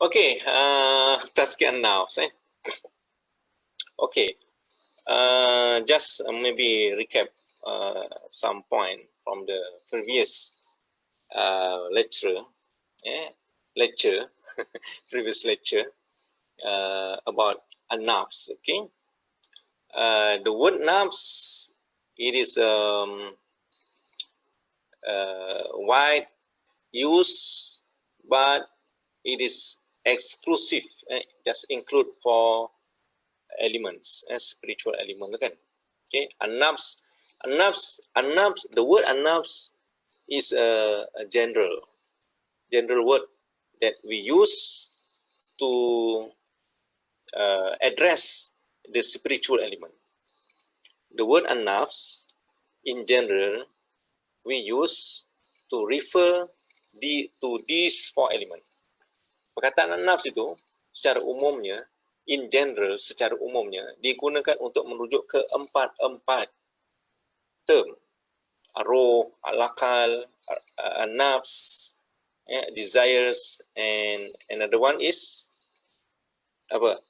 Okay, Tazkiah Nafs. Okay, just maybe recap some point from the previous lecture, previous lecture about a nafs. Okay, the word nafs, it is wide use, but it is exclusive. Just include for elements, spiritual element, kan? Okay, an-nafs, the word an-nafs is a general word that we use to address the spiritual element. The word an-nafs in general we use to refer to these four elements. Perkataan an-nafs itu secara umumnya, in general, secara umumnya digunakan untuk merujuk ke empat term: roh, al-akal, nafs, desires, and another one is apa?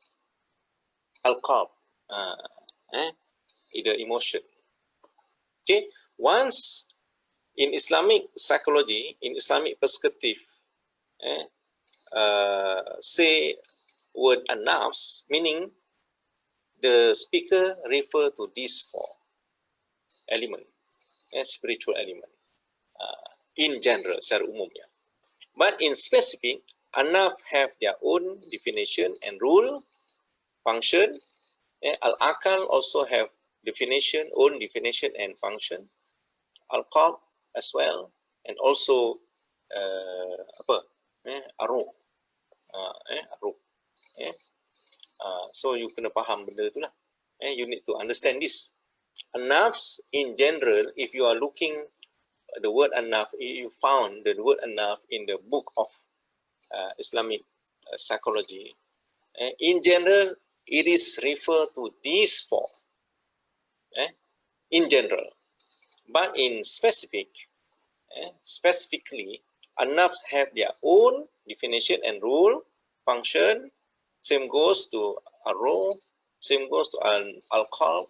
Al-qalb, the emotion. Okay, once in Islamic psychology, in Islamic perspective, say word an-nafs, meaning the speaker refer to these four element, spiritual element, in general, secara umumnya. But in specific, an-nafs have their own definition and rule, function. Al-akal also have own definition and function. Al-qalb as well, and also arwah. So you kena faham benda tu lah. You need to understand this. An-nafs in general, if you are looking the word an-nafs, you found the word an-nafs in the book of Islamic psychology. In general, it is referred to these four. In general, but in specifically, an-nafs have their own definition and rule, function. Same goes to arwah, same goes to al-qalb,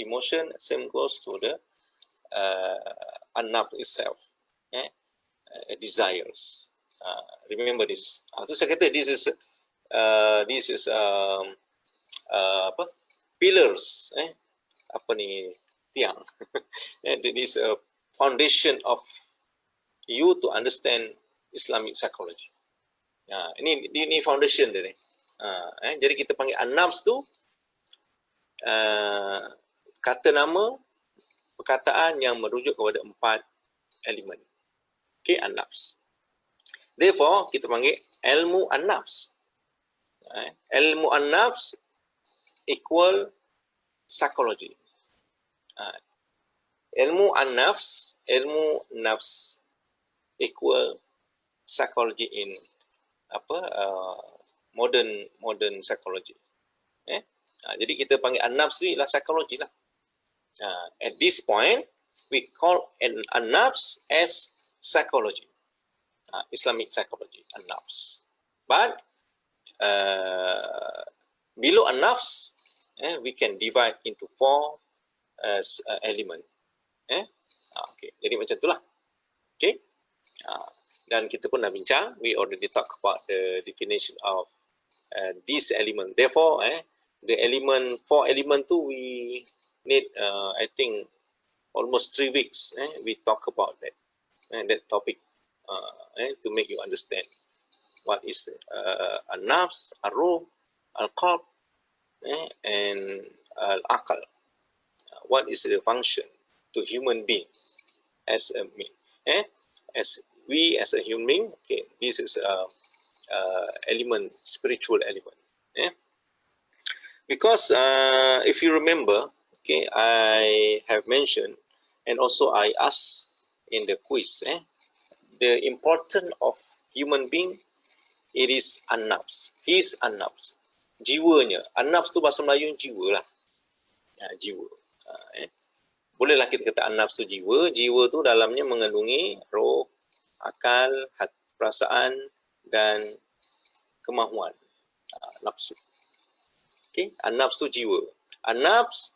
emotion, same goes to the an-nafs itself, desires. Remember this. So saya kata this is pillars, tiang. This is a foundation of you to understand Islamic psychology. Ini foundation dia ni. Jadi kita panggil an-nafs tu kata nama perkataan yang merujuk kepada empat elemen. Okay, an-nafs. Therefore, kita panggil ilmu an-nafs. Ilmu an-nafs equal psychology. Ilmu an-nafs, ilmu nafs equal psychology in modern psychology. Jadi kita panggil an-nafs ni lah psychology lah. At this point, we call an-nafs as psychology, Islamic psychology, an-nafs. But below an-nafs, we can divide into four element. Okay, jadi macam itulah. Okay, dan kita pun dah bincang. We already talk about the definition of this element. Therefore, the four element tu we need, I think, almost 3 weeks. We talk about that topic to make you understand what is an-nafs, ar-ruh, al-qalb, and al-aql. What is the function to human being as a as a human being? Okay, this is element, spiritual element. Because if you remember, okay, I have mentioned and also I asked in the quiz, the importance of human being, it is an-nafs. His an-nafs, jiwanya. An-nafs tu bahasa Melayu jiwa lah. Jiwa. Bolehlah kita kata an-nafs tu jiwa. Jiwa tu dalamnya mengandungi roh, akal, perasaan dan kemahuan. Nafsu. Okay, an-nafs tu jiwa. An-nafs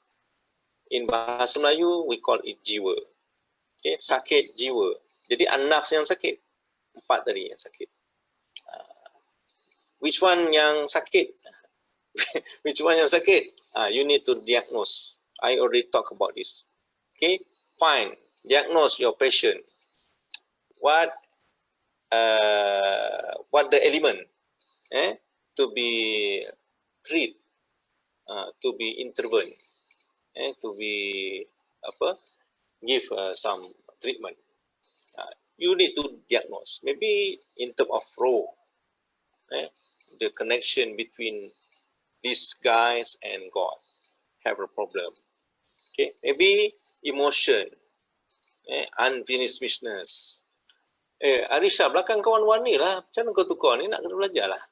in bahasa Melayu we call it jiwa. Okay, sakit jiwa. Jadi an-nafs yang sakit. 4 tadi yang sakit. Which one yang sakit? Which one yang sakit? You need to diagnose. I already talk about this. Okay, fine. Diagnose your patient. What the element to be treat, to be intervened, to be give some treatment. You need to diagnose. Maybe in terms of role, the connection between these guys and God have a problem. Okay, maybe emotion, unfinished business. Arisha, belakang kawan warni lah. Macam mana kau tukar ni? Nak kena belajar lah.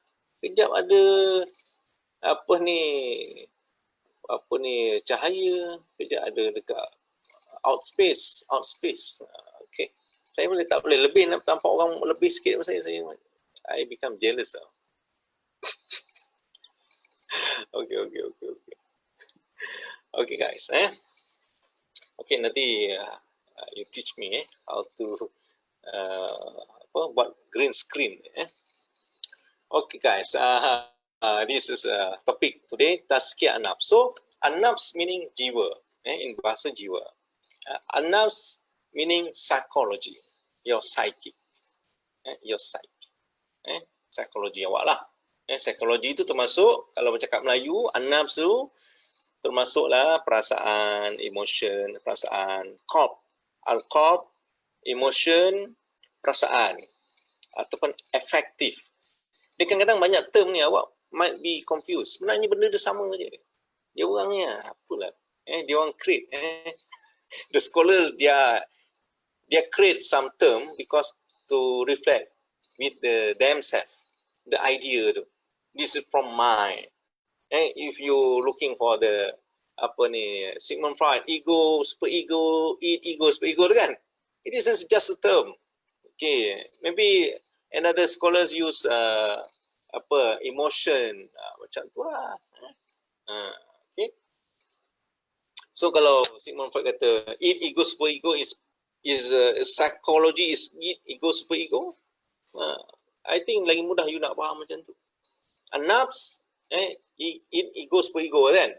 Kejap ada apa ni cahaya, kejap ada dekat outspace. Okay, saya boleh tak boleh lebih, nampak orang lebih sikit daripada saya I become jealous tau. Okay guys, okay, nanti you teach me how to buat green screen. Okay guys, this is a topic today, Tazkiah an-nafs. So an-nafs meaning jiwa, in bahasa jiwa. An-nafs meaning psychology, your psyche, your psyche, psikologi awak lah. Psikologi itu termasuk, kalau bercakap Melayu, an-nafs tu termasuklah perasaan, emotion, perasaan, al-qalb, emotion, perasaan, ataupun affective. Dia kadang-kadang banyak term ni awak might be confused. Sebenarnya benda dia sama je. Dia orangnya apalah. Dia orang create. The scholar dia create some term because to reflect with themselves, the idea tu. This is from mind. If you looking for the Sigmund Freud, ego, super ego, ego, super ego tu kan? It is just a term. Okay, maybe another scholars use emotion, macam tu lah. Okay. So kalau Sigmund Freud kata ego, super ego is psychology is ego, super ego, I think lagi mudah you nak faham macam tu. Nafs, ego, super ego kan?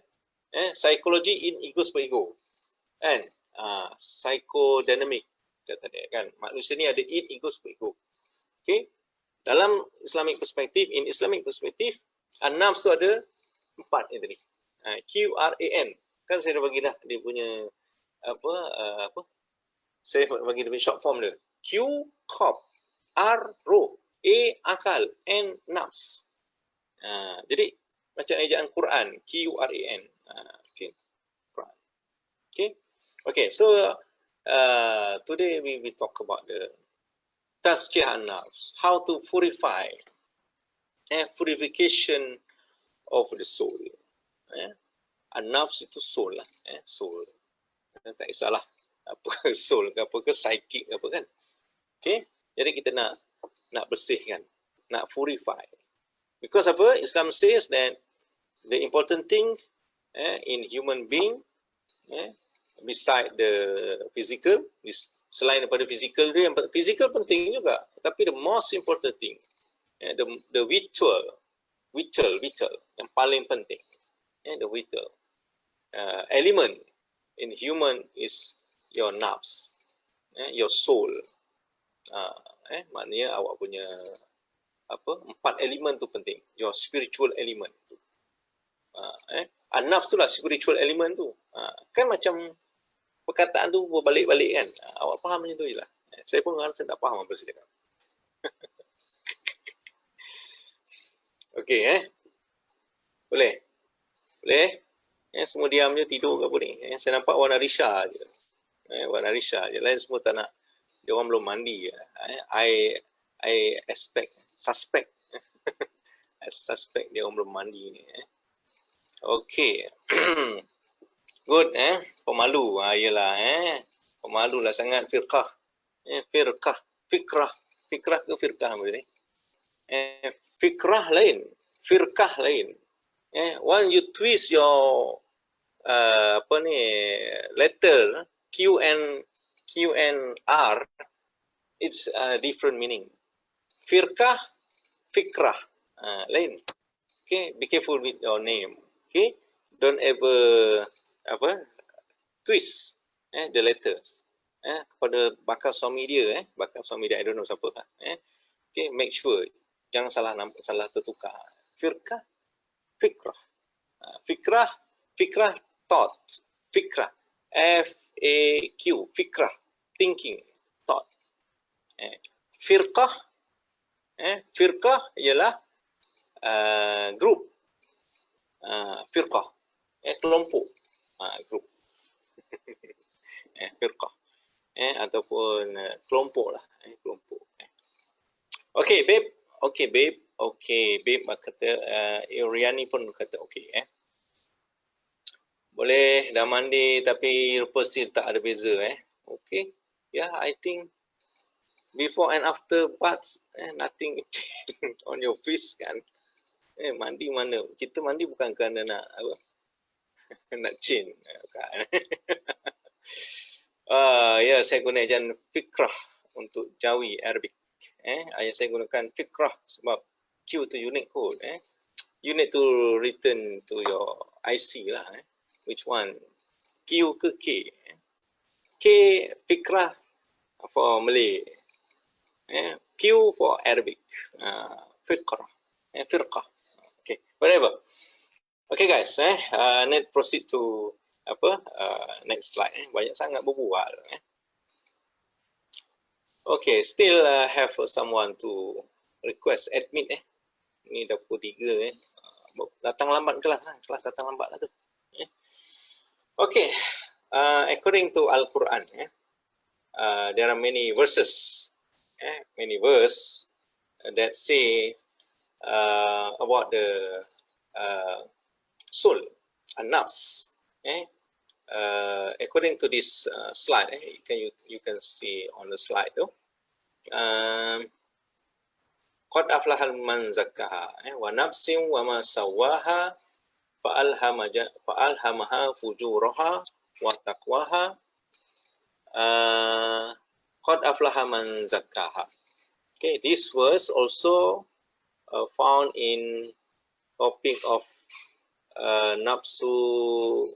Psychology in ego, super ego. Kan? Psychodynamic kata dia kan. Manusia ni ada ego, super ego. Okay? Dalam Islamic perspective, in Islamic perspective, an-nafs tu ada 4 ni tadi. QRAN. Kan saya dah bagi dah dia punya saya bagi dia punya short form dia. Q, qalb, R, roh, A, akal, N, nafs. Jadi macam ejaan Quran, QRAN. Okay. Quran. Okay, so today we talk about the Tazkiah an-nafs, how to purify, purification of the soul. An-nafs itu soul lah, soul. Tak kisahlah apa soul ke apa ke psychic ke apa kan. Okay, jadi kita nak bersihkan, nak purify. Because apa? Islam says that the important thing in human being, beside the physical, selain daripada physical dia, yang physical penting juga, tapi the most important thing, the vital, yang paling penting, the vital element in human is your nafs, your soul. Maknanya awak punya 4 elemen tu penting, your spiritual element tu. An-nafs tu lah spiritual element tu. Kan macam perkataan tu berbalik-balik kan. Awak faham macam tu je lah. Saya pun rasa tak faham apa saya cakap. Okey, boleh? Semua diam je, tidur ke apa ni? Saya nampak warna Risha je. Warna Risha je. Lain semua tak nak. Dia orang belum mandi. I suspect dia orang belum mandi ni. Okey. Good, pemalu. Yalah, pemalu lah sangat fikrah ke firqah apa ni? fikrah lain, firqah lain. When you twist your letter Q and R, it's a different meaning. Firqah, fikrah, lain. Okay, be careful with your name. Okay, don't ever twist the letters. Kepada bakal suami dia, I don't know siapa. Okay, make sure jangan salah tertukar. Firqah, fikrah. Fikrah, thought. Fikrah, FAQ, fikrah, thinking, thought. Firqah, firqah ialah group. Firqah, kelompok, group. Firqah, ataupun kelompok lah, kelompok. Okay, babe. Okay, babe kata, Riani pun kata okay. Boleh dah mandi tapi rupa still tak ada beza. Okay. Yeah, I think before and after baths, nothing on your face kan. Mandi mana? Kita mandi bukan kerana nak apa? Nak change. Kan? Ya, saya guna ejaan fikrah untuk jawi Arabic. Saya gunakan fikrah sebab Q tu unique code. You need to return to your IC lah. Which one? Q ke K? K fikrah for Malay. Q for Arabic. Fikrah. Firqah. Okay, whatever. Okay guys, let's proceed to next slide. Banyak sangat berbual. Okay, still have someone to request admit. Ni dah pukul 3. Datang lambat kelas lah. Kelas datang lambat lah tu. Okay, according to Al-Quran, there are many verses, that say about the soul, Nafs. According to this slide, you can see on the slide though. Qad aflahal man zakkaha wa nafsin wa ma sawaha fa'alhamaha fujuraha wa taqwaha. Qad aflaha man zakkaha. Okay, this verse also found in topic of nafsu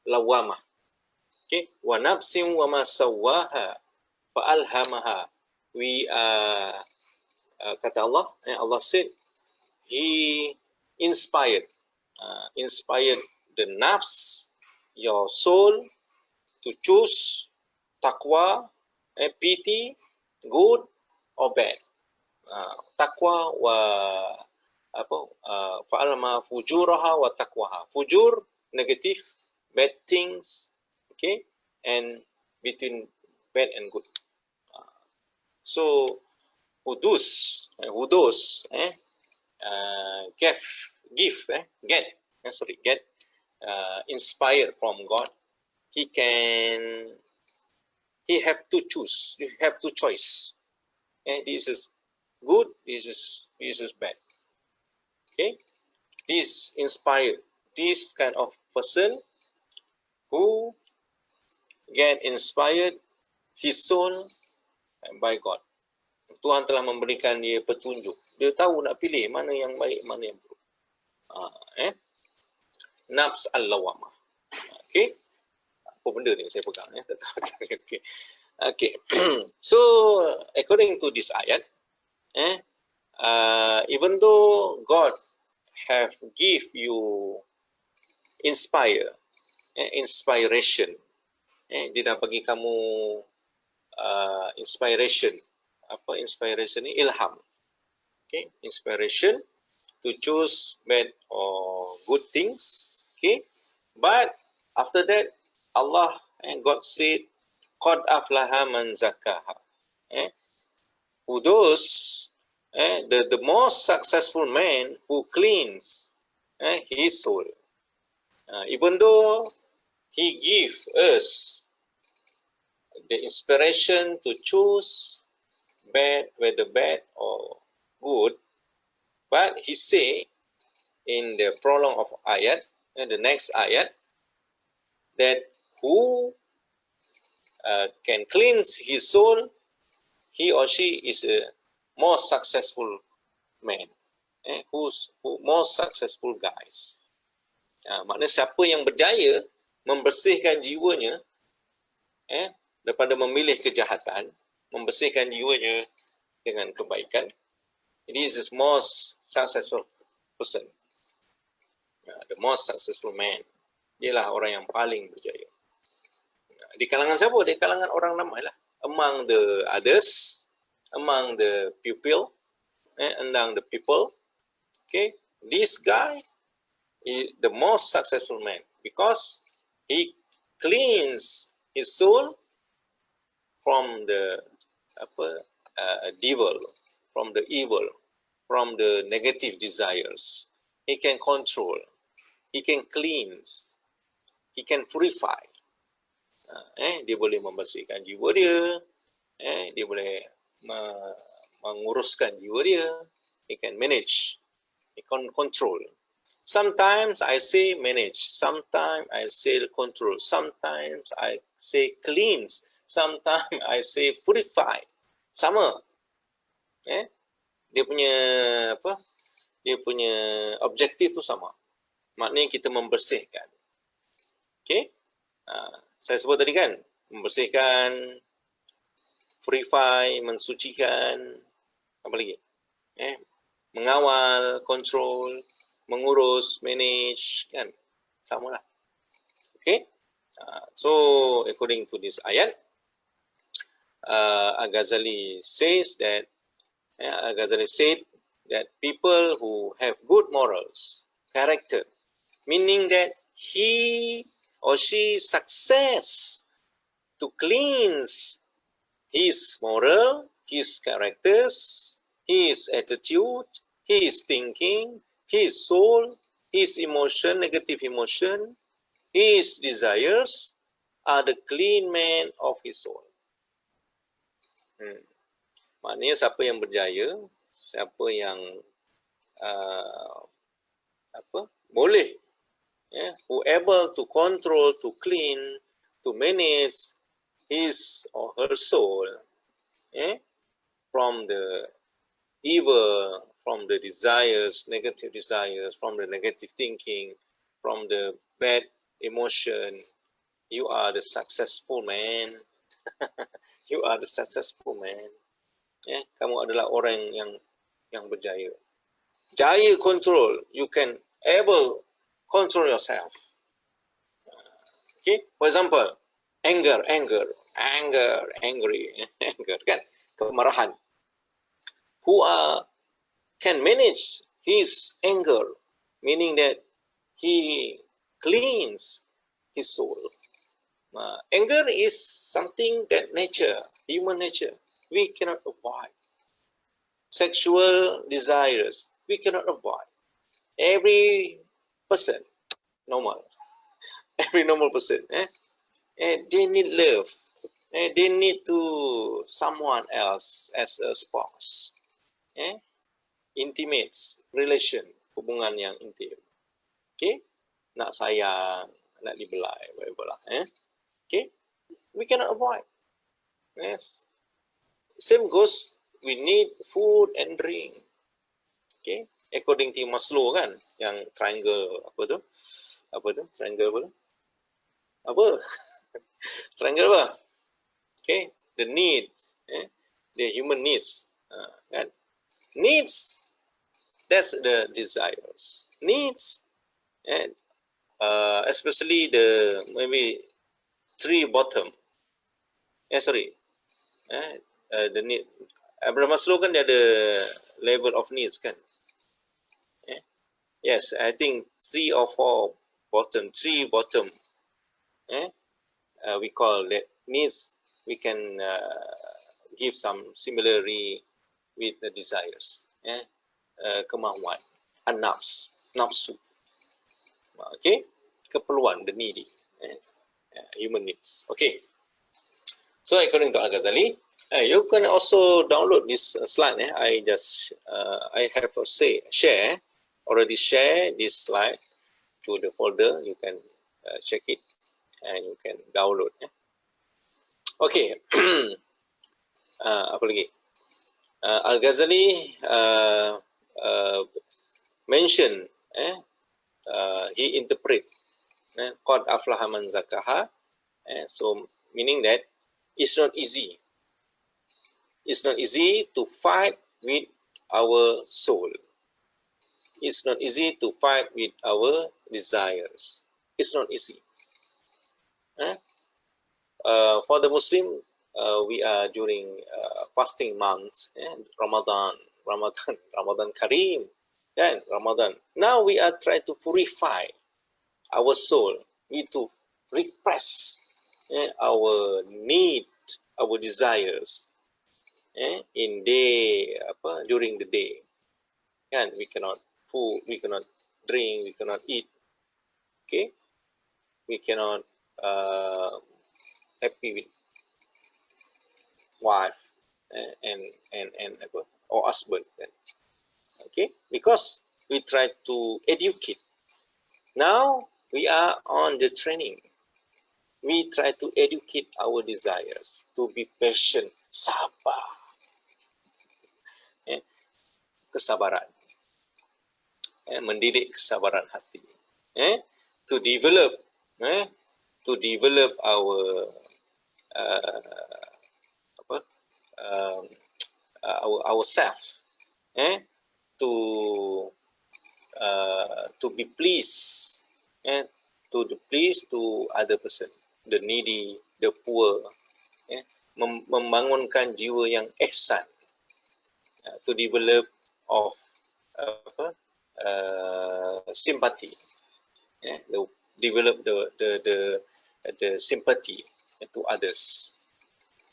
lawamah. Okay, wa nafsin wa ma sawaha fa'alhamaha. Kata Allah, Allah said He inspired the nafs, your soul, to choose taqwa, pity, good or bad. Taqwa wa fa'alma fujuraha wa taqwaha. Fujur, negative, bad things, okay, and between bad and good. So who those get inspired from God, he have to choose. You have to choice. This is good. This is bad. Okay, this inspired. This kind of person who get inspired his soul by God. Tuhan telah memberikan dia petunjuk. Dia tahu nak pilih mana yang baik, mana yang buruk. Nafs al-lawamah. Okay. Apa benda ni saya pegang? Okay. Okay. So, according to this ayat, even though God have give you inspiration, dia dah bagi kamu inspiration. Apa inspiration ni? Ilham. Okay, inspiration to choose bad or good things. Okay, but after that, Allah and God said, "Qad aflaha man zakkaha." Who those? The most successful man who cleans his soul. Even though He give us the inspiration to choose bad, whether bad or good, But he say in the prologue of ayat, and the next ayat, that who can cleanse his soul, he or she is a more successful man. Who more successful guys. Maknanya siapa yang berjaya membersihkan jiwanya daripada memilih kejahatan, membersihkan jiwanya dengan kebaikan, this is most successful person. The most successful man. Dialah orang yang paling berjaya. Di kalangan siapa? Di kalangan orang ramai lah. Among the others, among the pupil, among the people. Okay, this guy is the most successful man because he cleans his soul from the devil, from the evil, from the negative desires. He can control, he can cleanse, he can purify. Dia boleh membersihkan jiwa dia, dia boleh menguruskan jiwa dia, he can manage, he can control. Sometimes I say manage, sometimes I say control, sometimes I say cleanse, sometimes I say purify. Sama. Dia punya dia punya objektif tu sama. Maknanya kita membersihkan. Okay? Saya sebut tadi kan, membersihkan, purify, mensucikan, apa lagi? Mengawal, control, mengurus, manage, kan? Sama lah. Okay? So, according to this ayat, Al-Ghazali says that, Al-Ghazali said that people who have good morals, character, meaning that he or she success to cleanse his moral, his characters, his attitude, his thinking, his soul, his emotion, negative emotion, his desires are the clean man of his soul. Maknanya siapa yang berjaya, siapa yang boleh, who able to control, to clean, to manage his or her soul from the evil, from the desires, negative desires, from the negative thinking, from the bad emotion, you are the successful man. You are the successful man. Kamu adalah orang yang berjaya. Jaya control, you can able control yourself. Okay, for example, angry, kan? Kemarahan. Who can manage his anger, meaning that he cleans his soul. Anger is something that nature, human nature, we cannot avoid. Sexual desires, we cannot avoid. Every person, normal, every normal person, they need love. They need to someone else as a spouse. Intimate relation, hubungan yang intim. Okay, nak sayang, nak dibelai, whatever lah. Okay, we cannot avoid. Yes, same goes. We need food and drink. Okay, according to Maslow kan, yang triangle apa tu? Triangle apa tu? Triangle apa? Okay, the needs, the human needs, kan? Needs, that's the desires. Needs, and especially the maybe three bottom. The need. Abraham Maslow kan dia ada level of needs kan. Yes, I think 3 or 4 bottom, 3 bottom. We call that needs. We can give some similarity with the desires. Kemahuan, nafs, nafsu. Okay, keperluan, the needy, human needs. Okay, so according to Al-Ghazali, You can also download this slide. I just I have a share already share this slide to the folder. You can check it and you can download. Okay. Apa lagi? Al-Ghazali mention he interpret qad aflaha man zakaha, so meaning that it's not easy. It's not easy to fight with our soul. It's not easy to fight with our desires. It's not easy. For the Muslim, we are during fasting months, Ramadan Kareem, and Ramadan. Now we are trying to purify our soul. We need to repress our need, our desires in during the day. And we cannot food, we cannot drink, we cannot eat. Okay, we cannot happy with wife and or husband. Okay, because we try to educate. Now we are on the training. We try to educate our desires to be patient, sabar, kesabaran, mendidik kesabaran hati, to develop our ourself, to be pleased, to please to other person, the needy, the poor, membangunkan jiwa yang ihsan, to develop of sympathy, develop the sympathy to others.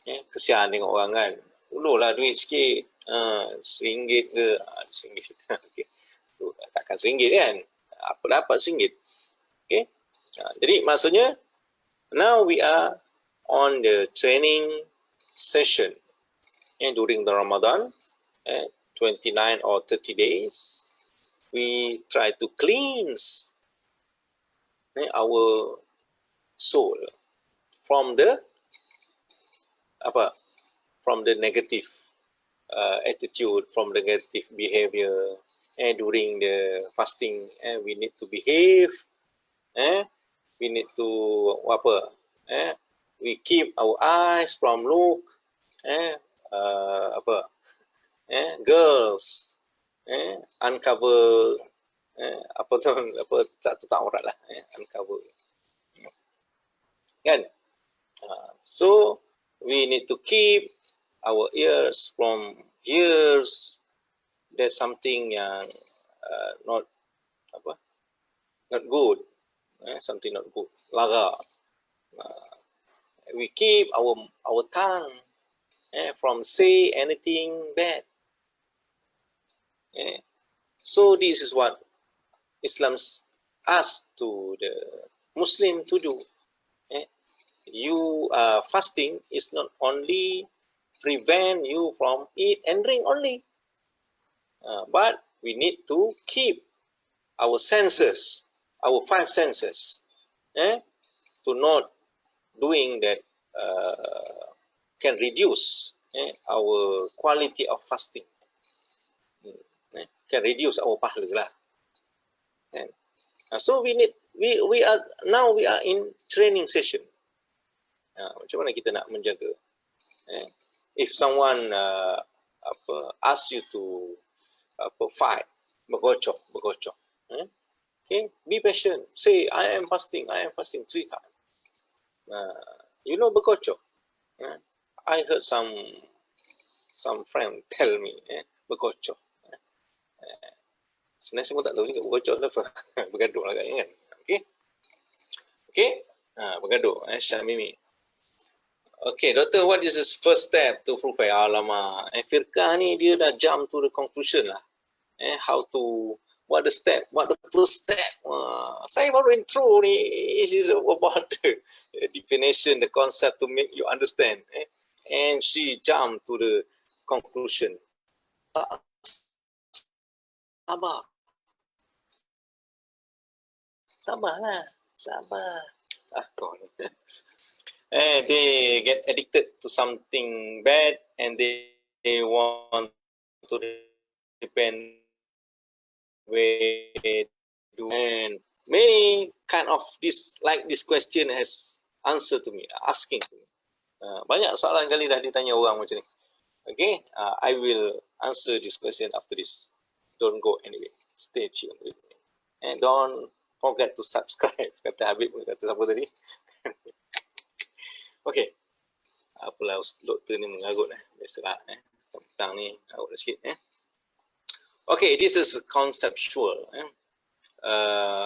Kesian tengok orang kan, ulurlah duit sikit, RM1 ke, RM1 okay. Takkan RM1 kan, apa dapat RM1. Okay. Jadi maksudnya now we are on the training session during the Ramadan, 29 or 30 days. We try to cleanse our soul from the negative attitude, from the negative behavior. During the fasting, we need to behave. We need to we keep our eyes from look girls, uncover tak aurat lah, uncover kan. So we need to keep our ears from ears. There's something yang not good, something not good, lara. We keep our tongue from say anything bad. So this is what Islam asks to the Muslim to do. You fasting is not only prevent you from eat and drink only, but we need to keep our senses, our 5 senses, to not doing that can reduce our quality of fasting, can reduce our pahala lah. So we are in training session. Macam mana kita nak menjaga? If someone asks you to fight, bergocok, okay, be patient. Say, I am fasting 3 times. You know bergocok. I heard some friend tell me, bergocok. Sebenarnya saya pun tak tahu juga bergocok apa. Bergaduh lah kan. Okay. Bergaduh. Syamimi. Okay, doktor, what is the first step to purify? Alamak, firqah ni dia dah jump to the conclusion lah. What the first step? Saya baru intro ni. This is about the definition, the concept to make you understand. and she jumped to the conclusion. Tak sabar. Sabarlah. Sabar. Kau ni. And they get addicted to something bad, and they want to repent way do. And many kind of this question has answer to me, asking to me. Banyak soalan kali dah ditanya orang macam ni. Okay, I will answer this question after this. Don't go anyway. Stay tuned with me. And don't forget to subscribe. Kata Habib, kata siapa tadi? Okay. Apalah doktor ni mengarut biasalah petang ni arut sikit Okay, this is conceptual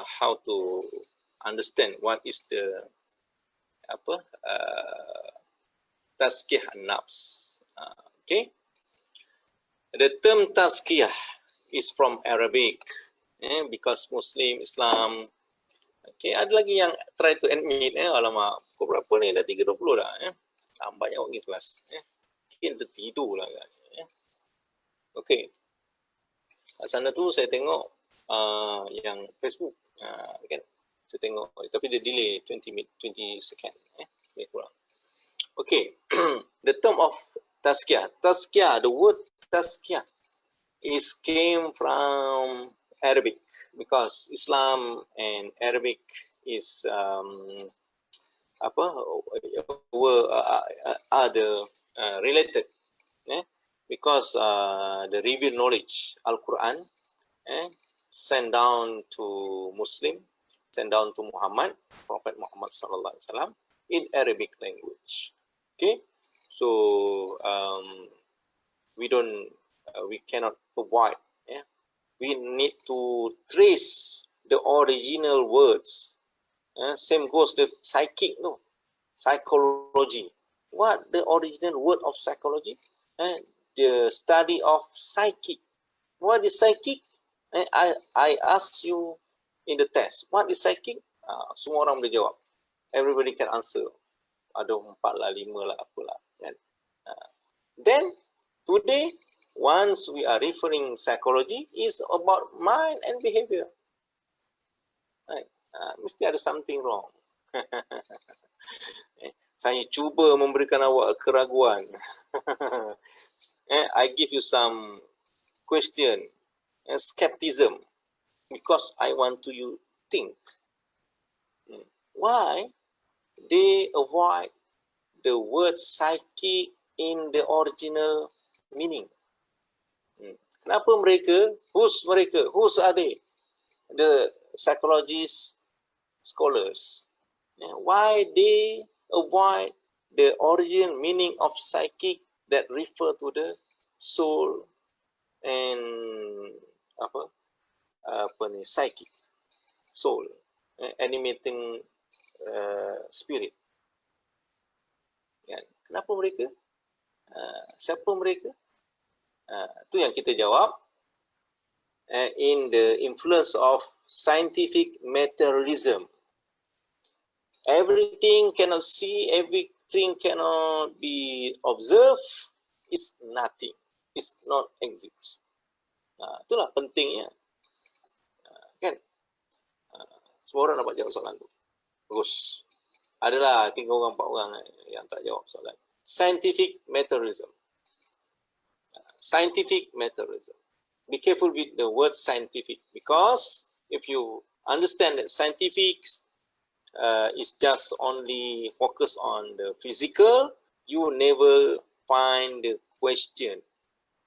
how to understand what is the Tazkiah Nafs. Okay, the term Tazkiah is from Arabic because Muslim, Islam. Okay, ada lagi yang try to admit alamak, pukul berapa ni dah 3.20 dah lambatnya awak pergi kelas mungkin tertidur lah kan okay, kat sana tu saya tengok yang Facebook kan, saya tengok tapi dia delay 20 second kurang. Okay, the term of Tazkiah, the word Tazkiah is came from Arabic because Islam and Arabic is are the related because the revealed knowledge Al-Quran sent down to Muslim, sent down to Muhammad, Prophet Muhammad sallallahu alaihi wasallam in Arabic language. Okay, so we cannot avoid. We need to trace the original words. Same goes the psychic, no, psychology. What the original word of psychology? The study of psychic. What is psychic? I ask you in the test. What is psychic? Semua orang boleh jawab. Everybody can answer. Ada 4 lah, 5 lah, apalah. Then today, once we are referring psychology, is about mind and behavior. Right? Mesti ada something wrong. Saya cuba memberikan awak keraguan. I give you some question, skepticism, because I want to you think. Why they avoid the word psychic in the original meaning? Kenapa mereka? Who's are they? The psychologists, scholars. Why they avoid the original meaning of psychic that refer to the soul and psychic, soul, animating spirit. Kenapa mereka? Siapa mereka? Itu yang kita jawab. In the influence of scientific materialism. Everything cannot see, everything cannot be observed, is nothing, is not exist. Itulah pentingnya. Kan? Semua orang dapat jawab soalan tu. Bagus. Adalah 3 orang, 4 orang yang tak jawab soalan. Scientific materialism. Scientific materialism. Be careful with the word scientific, because if you understand that scientific is just only focus on the physical, you never find the question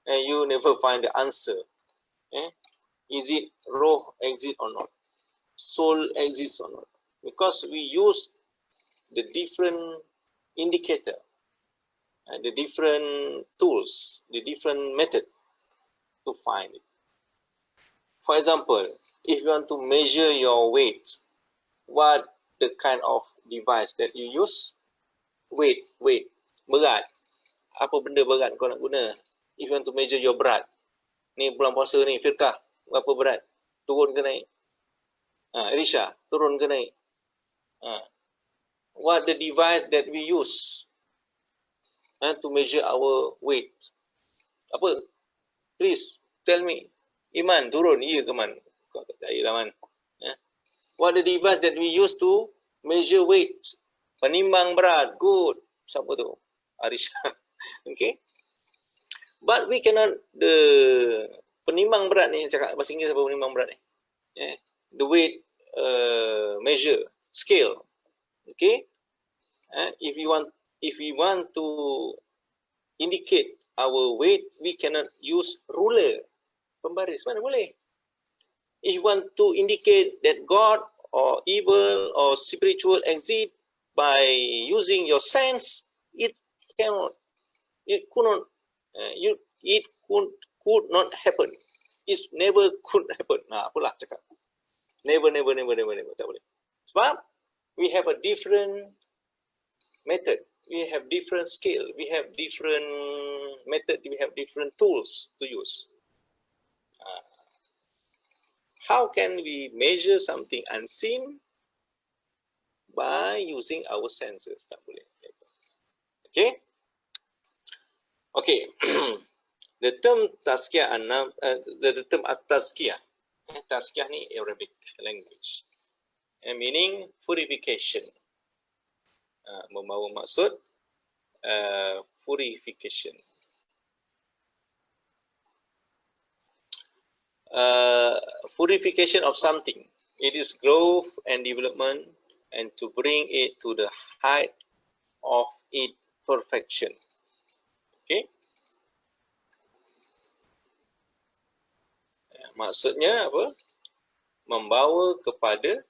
and you never find the answer. Is it roh exist or not? Soul exists or not? Because we use the different indicator and the different tools, the different method to find it. For example, if you want to measure your weight, what the kind of device that you use? Weight, berat. Apa benda berat kau nak guna? If you want to measure your berat, ni bulan puasa ni, firqah, berapa berat? Turun ke naik? Risha, turun ke naik? What the device that we use? to measure our weight. Apa? Please tell me. Iman turun, iya ke man? Kau tak percaya lah man. What the device that we use to measure weight? Penimbang berat. Good. Siapa tu? Arisha. Okay. But we cannot penimbang berat ni, cakap bahasa Inggeris apa penimbang berat ni? The weight measure scale. Okay. If we want to indicate our weight, we cannot use ruler. Pembaris mana boleh? If you want to indicate that God or evil or spiritual exist by using your sense, it cannot. It could not. It could not happen. It never could happen. Nah, apalah cakap. Never. Tak boleh. Sebab we have a different method. We have different scale. We have different method. We have different tools to use. How can we measure something unseen? By using our senses. Tak boleh. Okay. Okay. The term Tazkiah, the term Tazkiah. Tazkiah ni Arabic language. Meaning purification. Membawa maksud purification. Purification of something. It is growth and development, and to bring it to the height of its perfection. Okay. Maksudnya apa? Membawa kepada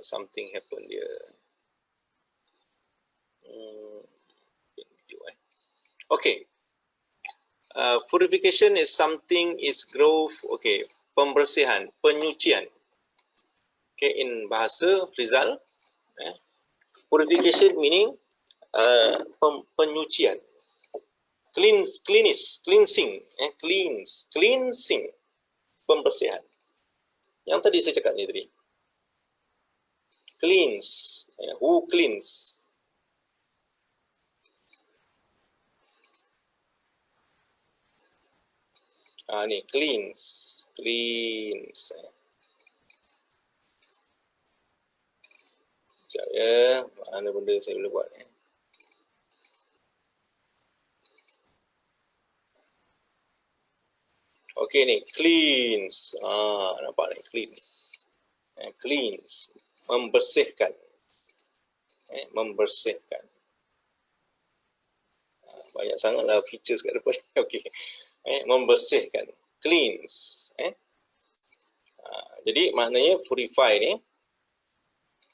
something happened here. Okay. Purification is something is growth. Okay. Pembersihan, penyucian. Okay. In bahasa Rizal, purification meaning penyucian. Cleansing, pembersihan. Yang tadi saya cakap ni tadi. Cleanse, who cleanse? Ni cleanse. Sekejap ya, mana benda saya boleh buat ni. Okey ni, cleanse. Nampak ni, cleanse. Membersihkan. Membersihkan. Banyak sangatlah features kat depan. Okey. Membersihkan. Cleanse. Jadi maknanya purify ni.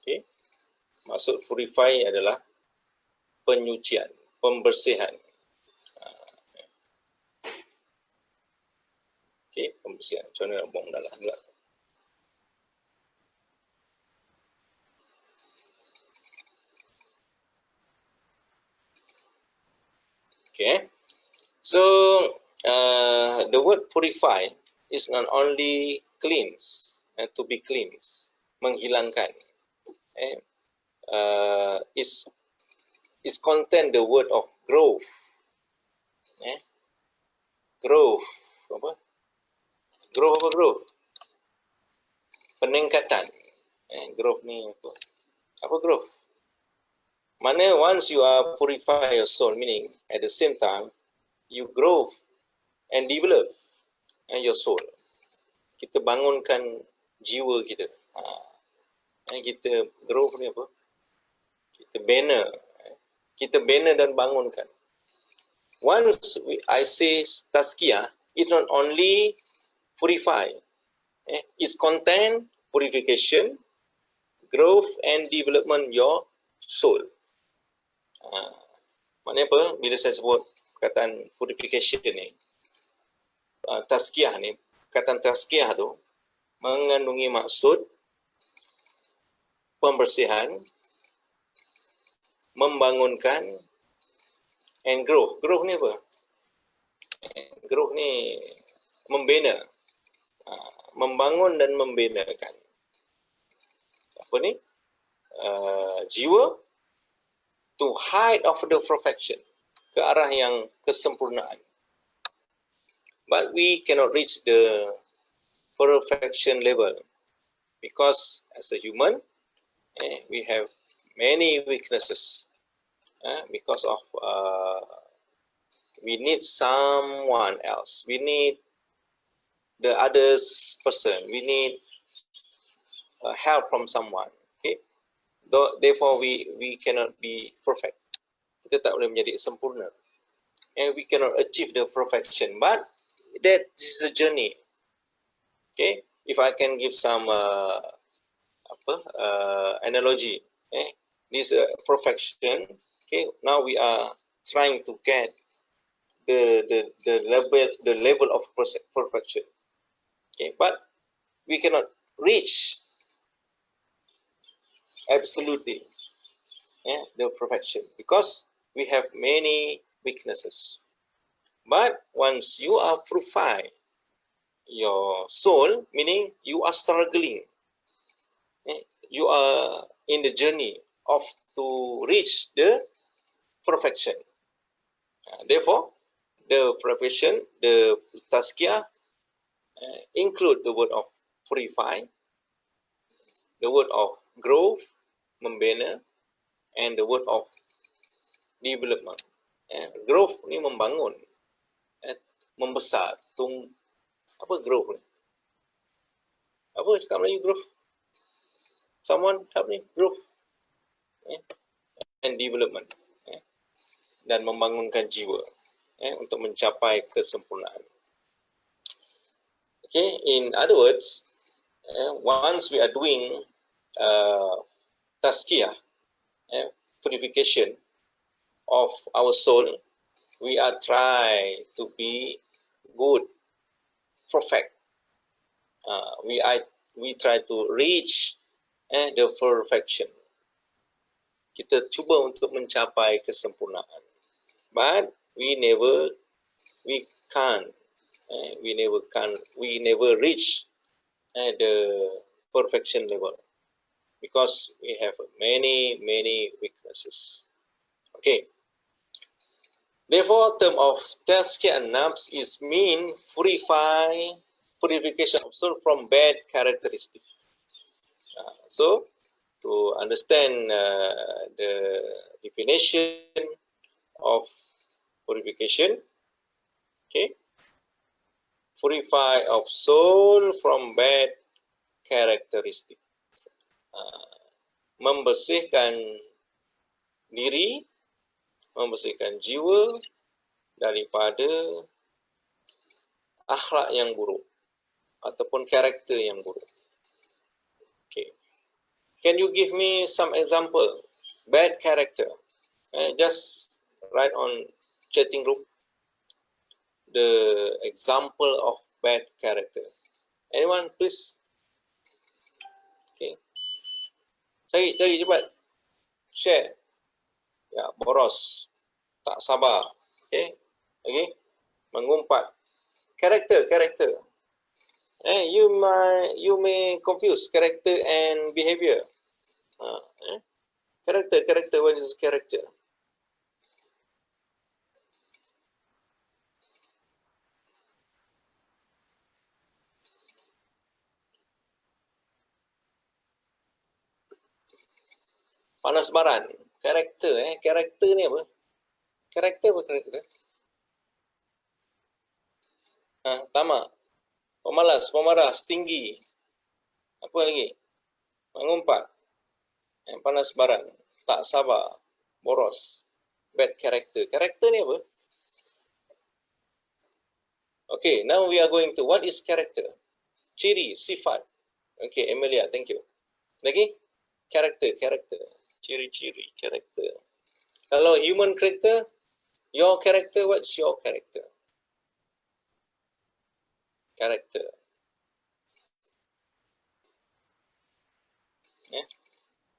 Okay. Maksud purify adalah penyucian, pembersihan. Okay, pembersihan. Macam mana nak buang dalam pula. Okay. So, the word purify is not only cleanse, to be cleansed, menghilangkan. Is contain the word of growth. Growth. Apa? Growth. Peningkatan. Growth ni apa? Apa growth? Mana once you are purify your soul, meaning at the same time you grow and develop your soul. Kita bangunkan jiwa kita. Kita grow ni apa? Kita bina dan bangunkan. Once I say Tazkiah, it not only purify, it's contain purification, growth and development your soul. Maknanya apa? Bila saya sebut perkataan purification ni, Tazkiah ni, perkataan Tazkiah tu mengandungi maksud pembersihan, membangunkan, and growth. Growth ni apa? Growth ni membina, membangun dan membinakan. jiwa to height of the perfection, ke arah yang kesempurnaan. But we cannot reach the perfection level because as a human, we have many weaknesses. Because of we need someone else. We need the others person. We need help from someone. Okay. Therefore, we cannot be perfect. Kita tak boleh menjadi sempurna. And we cannot achieve the perfection. But that is the journey. Okay. If I can give some analogy, this perfection. Okay. Now we are trying to get the level of perfection. Okay, but we cannot reach absolutely the perfection because we have many weaknesses. But once you are purified your soul, meaning you are struggling, you are in the journey of to reach the perfection. Therefore, the perfection, the Tazkiah, include the word of purify, the word of growth, membina, and the word of development. Growth ni membangun, membesar, apa growth ni? Apa cakap Melayu growth? Someone help me, growth and development, dan membangunkan jiwa untuk mencapai kesempurnaan. Okay, in other words, once we are doing Tazkiah, purification of our soul, we are trying to be good, perfect. We try to reach the perfection. Kita cuba untuk mencapai kesempurnaan, but we never reach the perfection level because we have many weaknesses. Okay. Therefore, term of Tazkiah and Nafs is mean purification of soul from bad characteristic. So, to understand the definition of purification, okay, purify of soul from bad characteristic. Membersihkan diri, membersihkan jiwa daripada akhlak yang buruk ataupun karakter yang buruk. Okay. Can you give me some example bad character? Just write on chatting room the example of bad character. Anyone, please? Okay. Cari cepat. Share. Ya, boros. Tak sabar. Okay. Okay. Mengumpat. Character. You may confuse character and behavior. Character. What is character? Panas baran. Karakter. Karakter ni apa? Karakter apa karakter? Tamak. Pemalas, pemarah, tinggi. Apa lagi? Mengumpat. Panas baran. Tak sabar. Boros. Bad character. Karakter ni apa? Okay, now we are going to what is character? Ciri, sifat. Okay, Emilia, thank you. Lagi? Character. Ciri-ciri, character. Kalau human character, your character, what's your character? Character.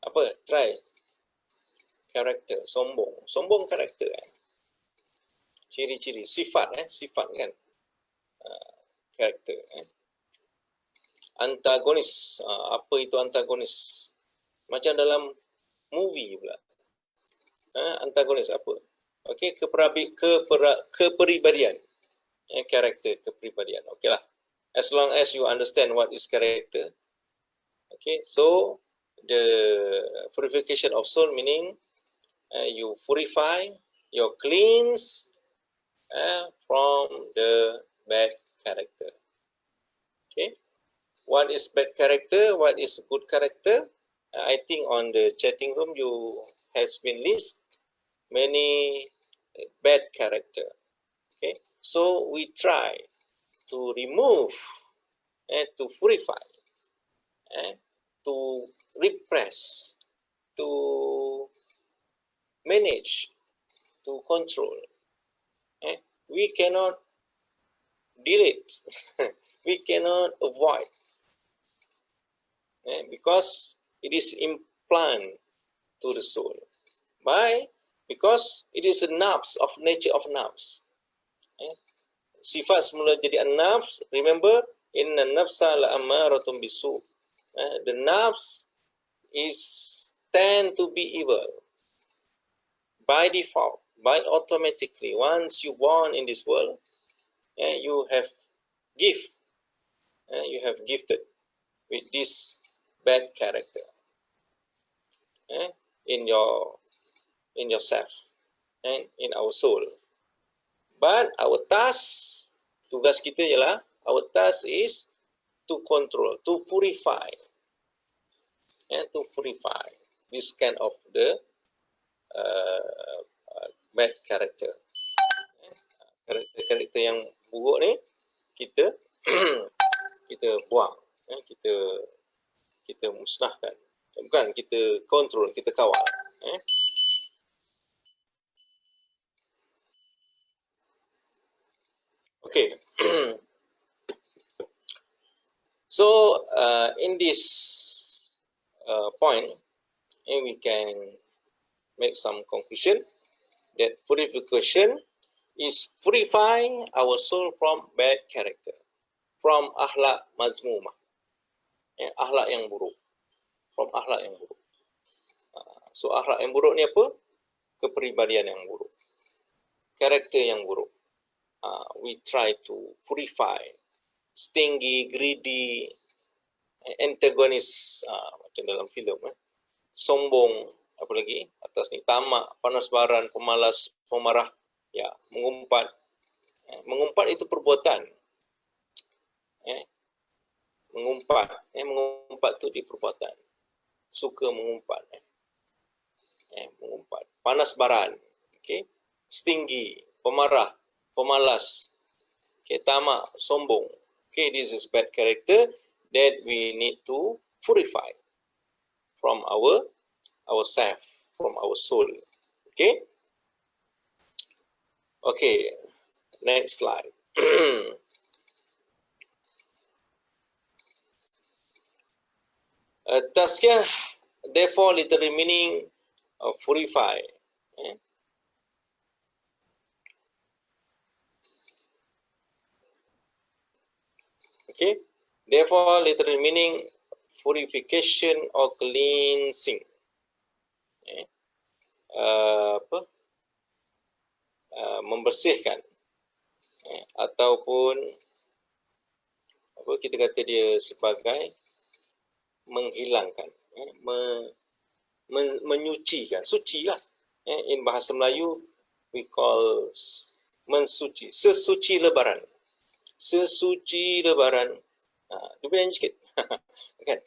Apa? Try. Character. Sombong karakter. Ciri-ciri. Sifat. Sifat kan. Character. Antagonis. Apa itu antagonis? Macam dalam movie pula. Antagonis apa? Okey, kepribadian. Karakter, kepribadian. Okeylah. As long as you understand what is character. Okay, so the purification of soul meaning you purify, you cleanse from the bad character. Okay, what is bad character? What is good character? I think on the chatting room you has been list many bad character. Okay, so we try to remove and to purify and to repress, to manage, to control. We cannot delete, we cannot avoid, because it is implanted to the soul. Why? Because it is a nafs of nature of nafs. Sifat semula jadi nafs. Remember, inna nafsa la ammaratun bisu. The nafs is tend to be evil by default, by automatically. Once you born in this world, you have gift, you have gifted with this bad character in yourself and in our soul. But our task, tugas kita ialah, our task is to control, to purify, and to purify this kind of the bad character. Karakter yang buruk ni kita kita buang, kita musnahkan, bukan kita kontrol, kita kawal. Okay. So in this point, we can make some conclusion that purification is purifying our soul from bad character, from akhlak mazmumah, akhlak yang buruk, from akhlak yang buruk. So akhlak yang buruk ni apa? Kepribadian yang buruk, karakter yang buruk. We try to purify, stingy, greedy, antagonis, macam dalam filem, sombong, apa lagi atas ni, tamak, panas baran, pemalas, pemarah, ya, mengumpat. Mengumpat itu perbuatan. Mengumpat itu di perbuatan. Suka mengumpat. Mengumpat. Panas baran, okay? Stingy, pemarah, pemalas, okay, tamak, sombong. Okay, this is bad character that we need to purify from ourself, from our soul. Okay? Okay, next slide. Tazkiah, therefore, literary meaning of purify. Okay, therefore, literary meaning purification or cleansing. Membersihkan, ataupun apa kita kata dia sebagai menghilangkan, menyucikan, suci lah. In bahasa Melayu we call mensuci, sesuci lebaran. Sesuci lebaran. Cuba nyanyi sikit. Kan?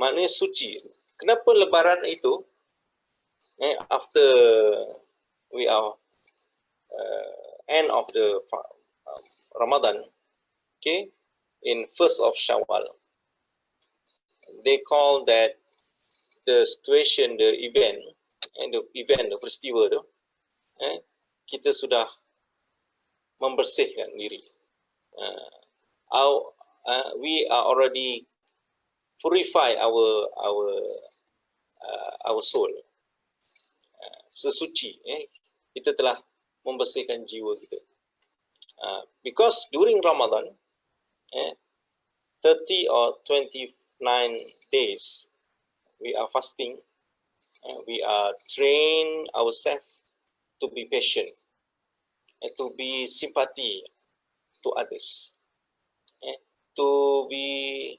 Maknanya suci. Kenapa lebaran itu after we are end of the Ramadan, okay, in 1st of Shawwal, they call that the situation, the event, the peristiwa tu, kita sudah membersihkan diri. We are already purify our soul. Sesuci, kita telah membersihkan jiwa kita. Because during Ramadan, 30 or 29 days we are fasting, we are train ourselves to be patient and to be sympathy to others, to be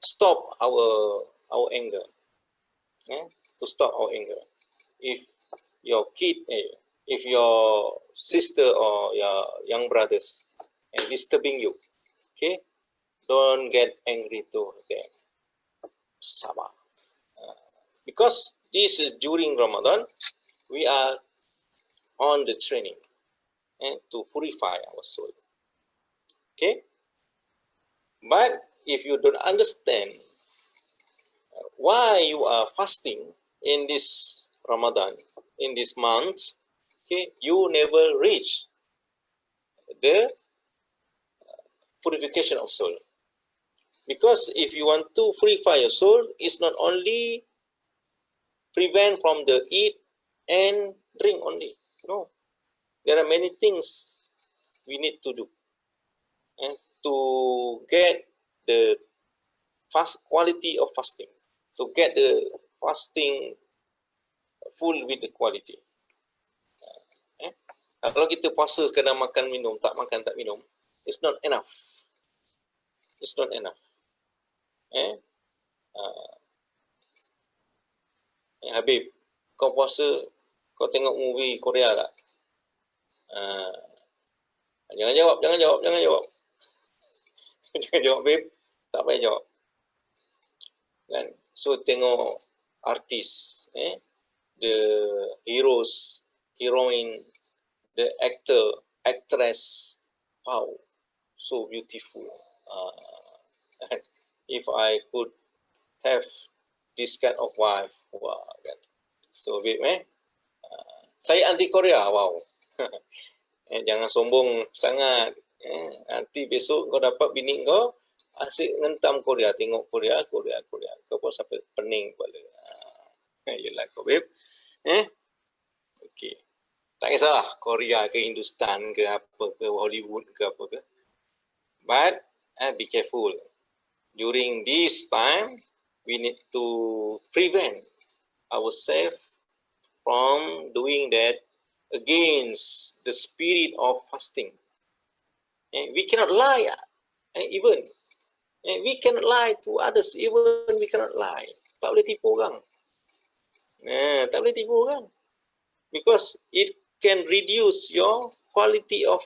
stop our anger, to stop our anger. If your kid, if your sister or your young brothers disturbing you, okay, don't get angry to them. Sabar. Because this is during Ramadan, we are on the training to purify our soul. Okay? But if you don't understand why you are fasting in this Ramadan, in this month, okay, you never reach the purification of soul. Because if you want to purify your soul, it's not only prevent from the eat and drink only. No. There are many things we need to do and to get the quality of fasting, to get the fasting full with the quality. Kalau kita puasa sekadar makan minum, tak makan tak minum, it's not enough. It's not enough. Habib, kau puasa, kau tengok movie Korea tak? Jangan jawab. Jangan jawab, babe. Tak payah jawab. Kan? So, tengok artis, the heroes, heroine, the actor, actress. Wow, so beautiful. If I could have this kind of wife, wow, kan? So, babe, saya anti Korea, wow. Jangan sombong sangat. Nanti besok kau dapat bini kau asyik ngentam Korea, tengok Korea. Kau pun sampai pening kepala. Yelah kau, babe. Okay. Tak kisahlah Korea ke Hindustan ke apa ke Hollywood ke apa ke. But be careful. During this time, we need to prevent ourselves from doing that against the spirit of fasting. We cannot lie even. We cannot lie to others, even we cannot lie. Tak boleh tipu orang. Tak boleh tipu orang. Because it can reduce your quality of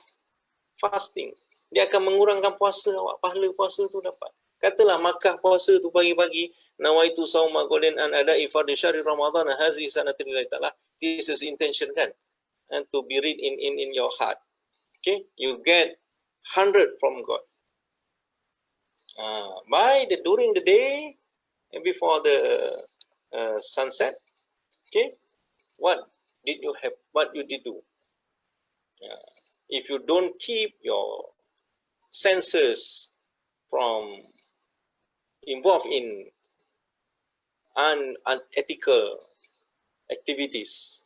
fasting. Dia akan mengurangkan puasa awak, pahala puasa tu dapat. Katalah makkah puasa tu pagi-pagi, nawaitu sauma qadan an ada'i fardhi syahri Ramadan hazihi sanatin lillahi ta'ala. This is intention kan? And to be read in your heart. Okay? You get 100 from God. During the day and before the sunset, okay, what did you have? What you did do? If you don't keep your senses from involved in unethical activities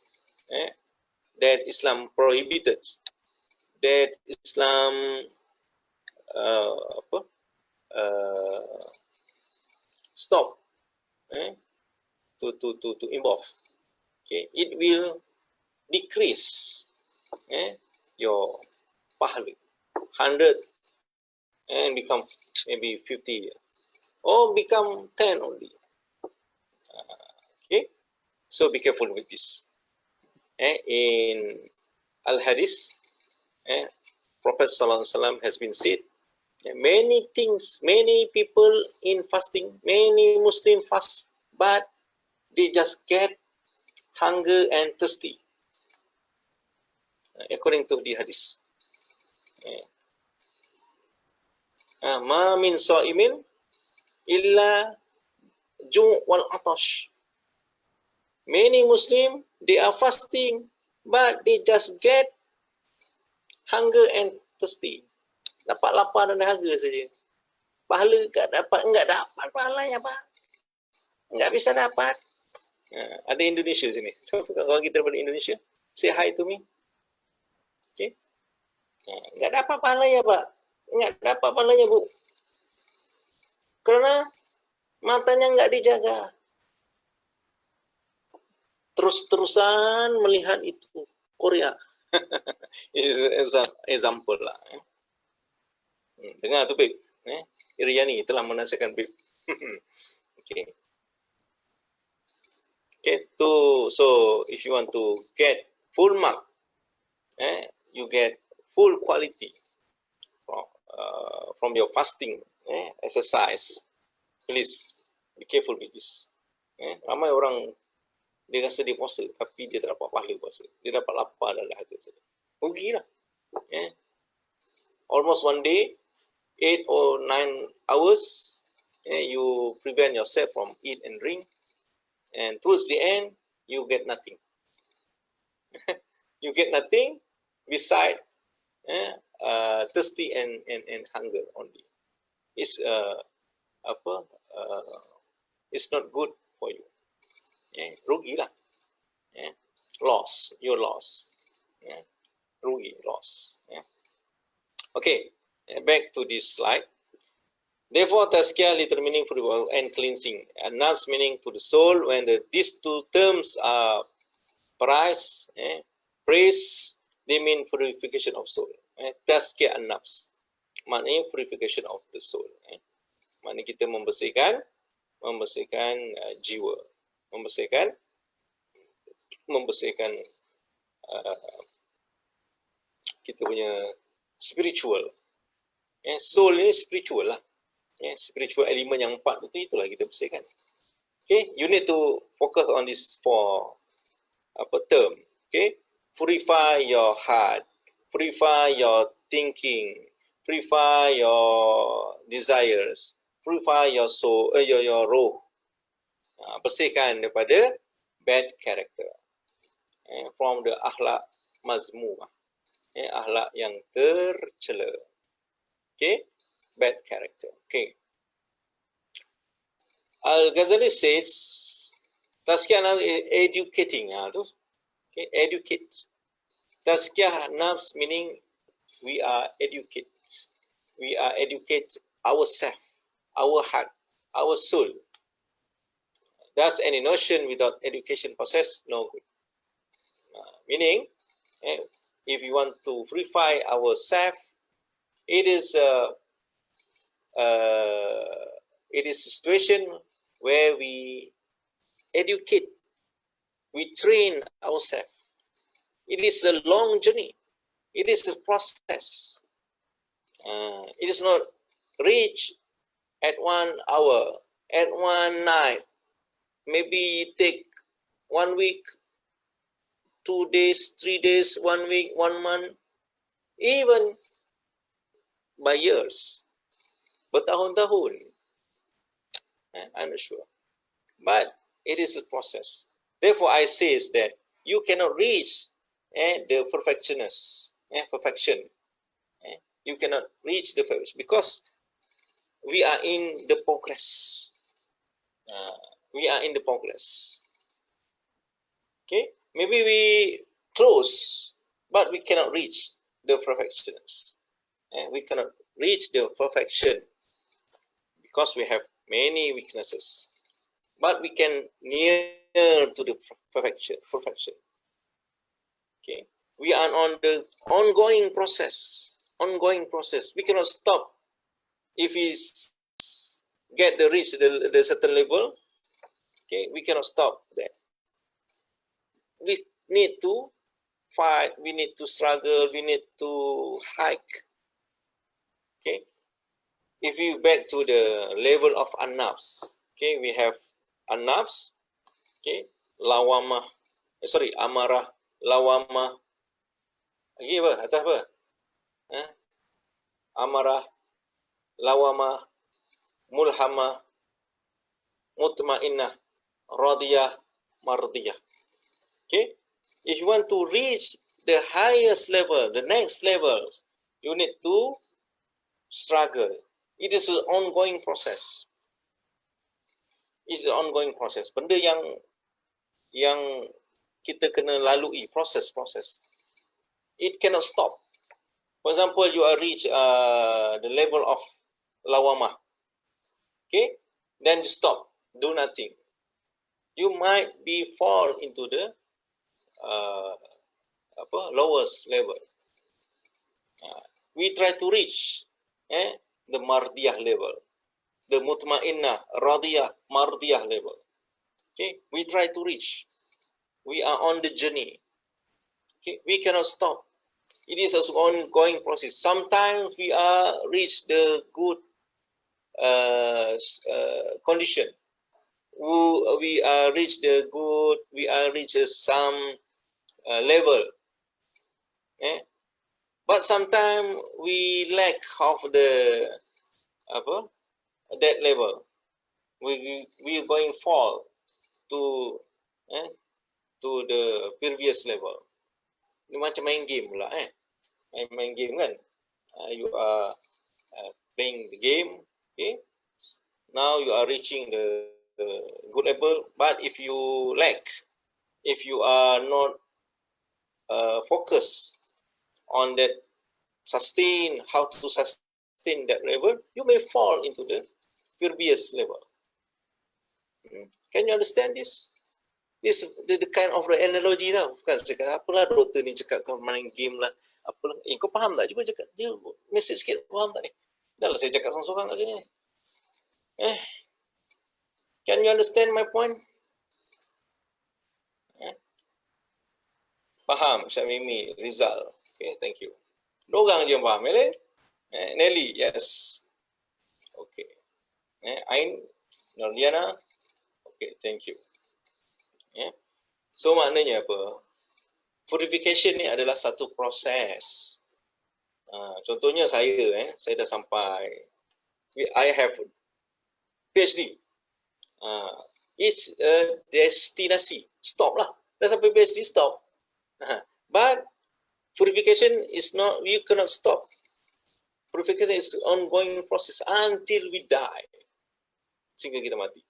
that Islam prohibited, that Islam stop to involve. Okay, it will decrease your pahala 100 and become maybe 50 or become 10 only. Okay, so be careful with this. In Al-Hadith, Prophet Sallallahu Alaihi Wasallam has been said, many things, many people in fasting, many Muslim fast, but they just get hunger and thirsty, according to the hadith. Ma min sa'imin illa ju' wal atash. Many Muslim, they are fasting, but they just get hunger and thirsty. Dapat lapar dan dahaga saja. Pahala enggak dapat pahalanya, Pak. Enggak bisa dapat. Ada Indonesia sini. So, kalau kita daripada Indonesia, say hi to me. Okay. Enggak dapat pahalanya, Pak. Enggak dapat pahalanya, Bu. Kerana Matanya nggak dijaga. Terus-terusan melihat itu Korea. Example lah. Dengar tu, Bib. Iriani telah menasihatkan Bib. Okay. Okay, so if you want to get full mark, you get full quality from your fasting exercise. Please be careful with this. Ramai orang dia rasa dia puasa tapi dia tak dapat pahala puasa. Dia dapat lapar dan dahaga saja. Rugilah. Almost one day, 8 or 9 hours, you prevent yourself from eat and drink, and towards the end, you get nothing. You get nothing beside thirsty and hunger only. It's it's not good for you. Rugi lah. Loss, your loss. Rugi, loss. Okay, back to this slide. Therefore, Tazkiah literal meaning for the world and cleansing, and Nafs meaning to the soul. When these two terms are praised, they mean purification of soul. Tazkiah and Nafs, maknanya purification of the soul. Maknanya kita membersihkan jiwa, membersihkan kita punya spiritual. Soul ni spiritual lah. Spiritual element yang 4 itu, itulah kita bersihkan. Okay, you need to focus on this 4 term. Okay, purify your heart, purify your thinking, purify your desires, purify your soul, your roh. Bersihkan daripada bad character, from the akhlak mazmumah, akhlak yang tercela. Okay, bad character. Okay, Al-Ghazali says Tazkiyah Nafs is educating. Okay, educate. Tazkiyah Nafs meaning we are educate. We are educate ourselves, our heart, our soul. Thus, any notion without education process, no good. Meaning, if you want to purify ourselves, it is a situation where we educate, we train ourselves. It is a long journey. It is a process. It is not reached at 1 hour, at one night. Maybe take 1 week, 2 days, 3 days, 1 week, 1 month, even by years, bertahun-tahun. I'm not sure. But it is a process. Therefore, I say that you cannot reach the perfection. You cannot reach the perfection because we are in the progress. We are in the progress. Okay, maybe we close, but we cannot reach the perfectionist. We cannot reach the perfection because we have many weaknesses, but we can near to the perfection. Okay, we are on the ongoing process. We cannot stop if we reach the certain level. Okay, we cannot stop there. We need to fight, we need to struggle, we need to hike. Okay, if you back to the level of an-nafs, okay, we have an-nafs, okay, lawamah, amarah, lawamah, lagi apa, atas apa? Amarah, lawamah, mulhamah, mutmainnah, radiyah, mardiyah. Okay, if you want to reach the highest level, the next level, you need to struggle. It is an ongoing process. It's an ongoing process. Benda yang kita kena lalui, proses. It cannot stop. For example, you are reach the level of lawamah. Okay, then you stop, do nothing. You might be fall into the lowest level. We try to reach the mardiyah level, the mutmainnah, radiyah, mardiyah level. Okay, we try to reach. We are on the journey. Okay, we cannot stop. It is an ongoing process. Sometimes we are reach the good condition. We are reach the good. We are reach some level. But sometimes we lack of the that level. We are going fall to the previous level. Ini macam main game pula main game kan. You are playing the game, okay? Now you are reaching the good level, but if you lack, if you are not focused on that how to sustain that level, you may fall into the previous level. Can you understand this? This the kind of the analogy tau. Bukan cakap apalah doktor ni cakap kau main game lah. Apalah, kau faham tak? Cuba cakap dia message sikit, faham tak ni? Dah lah saya cakap seorang-seorang kat sini. Can you understand my point? Faham, Syamimi, Rizal. Okay, thank you. Dorang je yang faham, Nelly, yes. Okay. Ain, Nordiana. Okay, thank you. So maknanya apa? Purification ni adalah satu proses. Contohnya saya dah sampai, I have PhD. It's a destinasi. Stop lah. Dah sampai PhD, stop. But purification is not, you cannot stop. Purification is ongoing process until we die. Sehingga kita mati.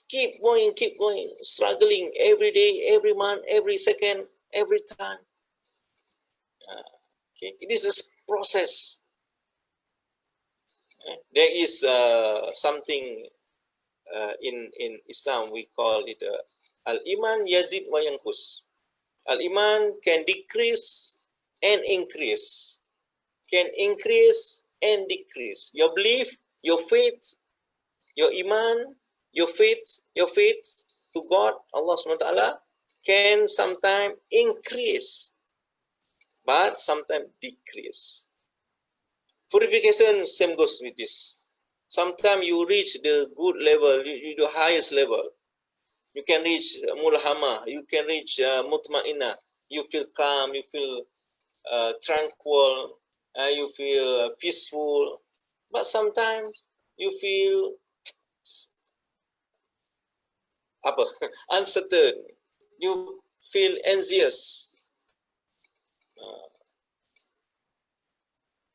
Keep going, struggling every day, every month, every second, every time. Okay, it is a process. There is something in Islam we call it al-iman yazid wa yanqus. Al-iman can decrease and increase, can increase and decrease. Your belief, your faith, your iman, your faith to God, Allah SWT, can sometimes increase, but sometimes decrease. Purification, same goes with this. Sometimes you reach the good level, the highest level. You can reach mulhama, you can reach mutmainah. You feel calm, you feel tranquil, you feel peaceful. But sometimes you feel uncertain, you feel anxious.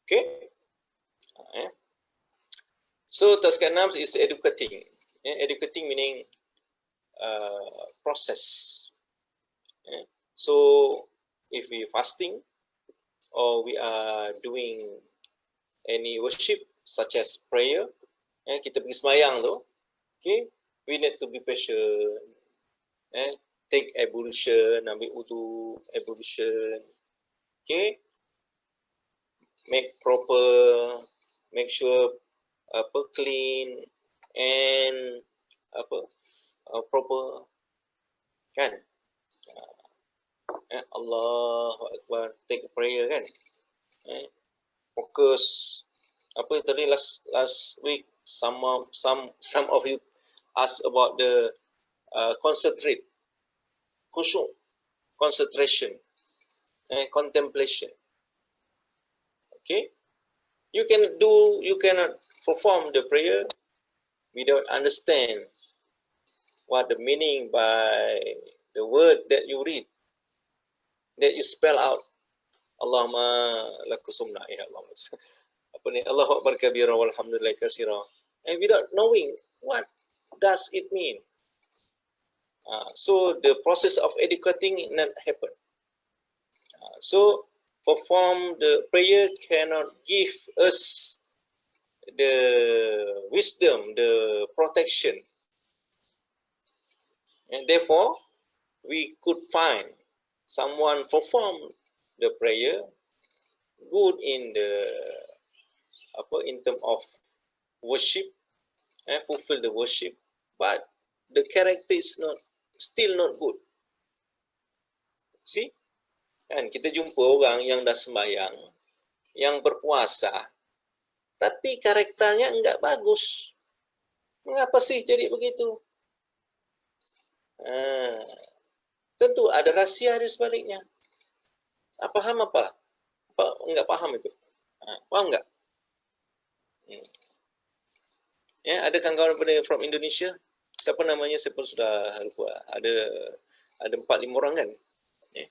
Okay. So Tazkiah Nafs is educating. Educating meaning process. So if we fasting or we are doing any worship such as prayer, kita pergi sembahyang tu, okay, we need to be patient. Take ablution, ambil wudu, ablution. Okay, make make sure clean and proper, kan? Allahu Akbar, take prayer, kan? Focus. Apa tadi last week some of you asked about the concentrate, khusyuk, concentration, contemplation. Okay, you cannot perform the prayer without understand what the meaning by the word that you read, that you spell out. Allahumma lakusumna, ya Allah. Apa ni? Allahu Akbar kabira walhamdulillah katsira. And without knowing what does it mean. So the process of educating not happen. So perform the prayer cannot give us the wisdom, the protection. And therefore, we could find someone perform the prayer good in the in terms of worship and fulfill the worship, but the character is still not good. See, kan kita jumpa orang yang dah sembahyang, yang berpuasa, tapi karakternya enggak bagus. Mengapa sih jadi begitu? Tentu ada rahsia di sebaliknya. Paham apa? Enggak paham itu? Paham enggak? Ya, ada kawan-kawan from Indonesia. Siapa namanya? Saya pun sudah lupa. Ada 4-5 orang kan? Ya.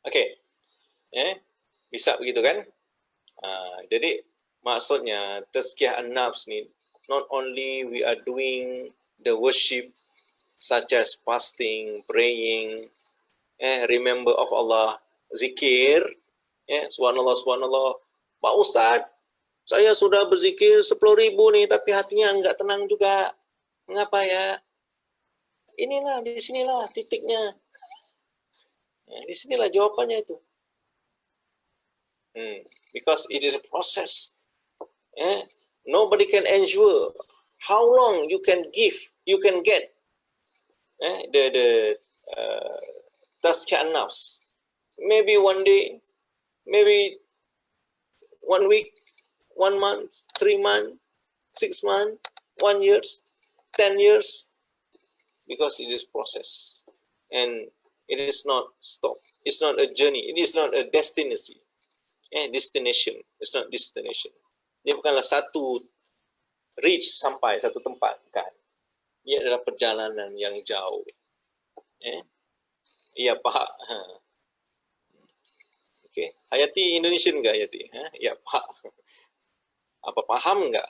Okey. Ya, bisa begitu kan? Jadi maksudnya Tazkiah an-Nafs ni, not only we are doing the worship such as fasting, praying, remember of Allah, zikir, subhanallah, subhanallah. Pak Ustaz, saya sudah berzikir 10.000 nih, tapi hatinya enggak tenang juga. Mengapa ya? Inilah, di sinilah titiknya. Di sinilah jawabannya itu. Because it is a process. Nobody can ensure how long you can get the Tazkiah an-Nafs. Maybe one day, maybe 1 week, 1 month, 3 months, 6 months, 1 year, 10 years, because it is process and it is not stop. It's not a journey. It is not a destination. Destination. It's not destination. Dia bukanlah satu reach sampai satu tempat, kan? Ia adalah perjalanan yang jauh. Iya, Pak. Okay. Hayati Indonesian enggak, Hayati? Ya, Pak. Apa paham enggak?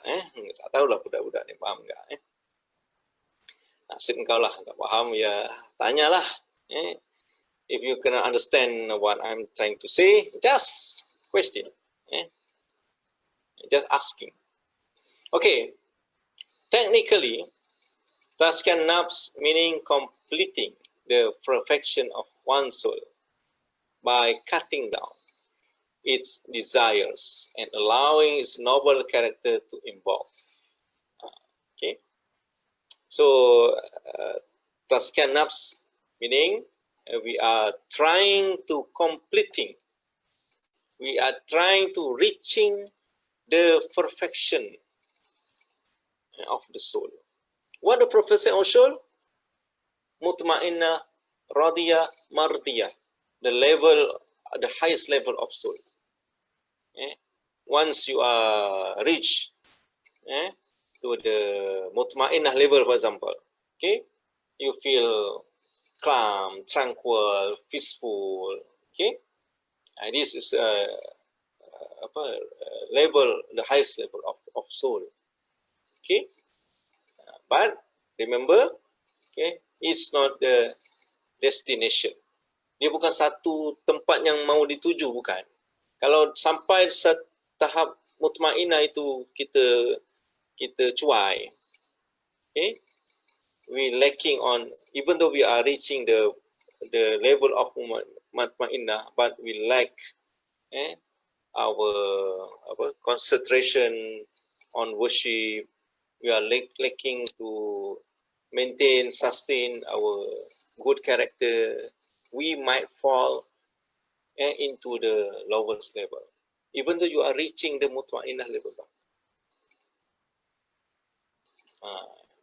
Tak tahulah budak-budak ni paham enggak. Nasib engkau lah, enggak paham ya tanyalah. If you cannot understand what I'm trying to say, just question. Just asking. Okay. Technically, Tazkiah an-Nafs meaning completing the perfection of one's soul by cutting down its desires and allowing its noble character to evolve. Okay. So, Tazkiah an-Nafs meaning we are trying to completing, we are trying to reaching the perfection of the soul. What the perfection of soul? Mutmainnah, radiyah, mardiyah. The level, the highest level of soul. Once you are reached to the mutmainnah level, for example, okay, you feel calm, tranquil, peaceful. Okay, and this is level, the highest level of soul. Okay, but remember, okay, it's not the destination. Dia bukan satu tempat yang mau dituju, bukan. Kalau sampai tahap mutmainnah itu kita cuai, okay, we lacking on, even though we are reaching the level of mutmainnah, but we lack our concentration on worship. We are lacking to maintain, sustain our good character. We might fall into the lowest level, even though you are reaching the mutmainnah level.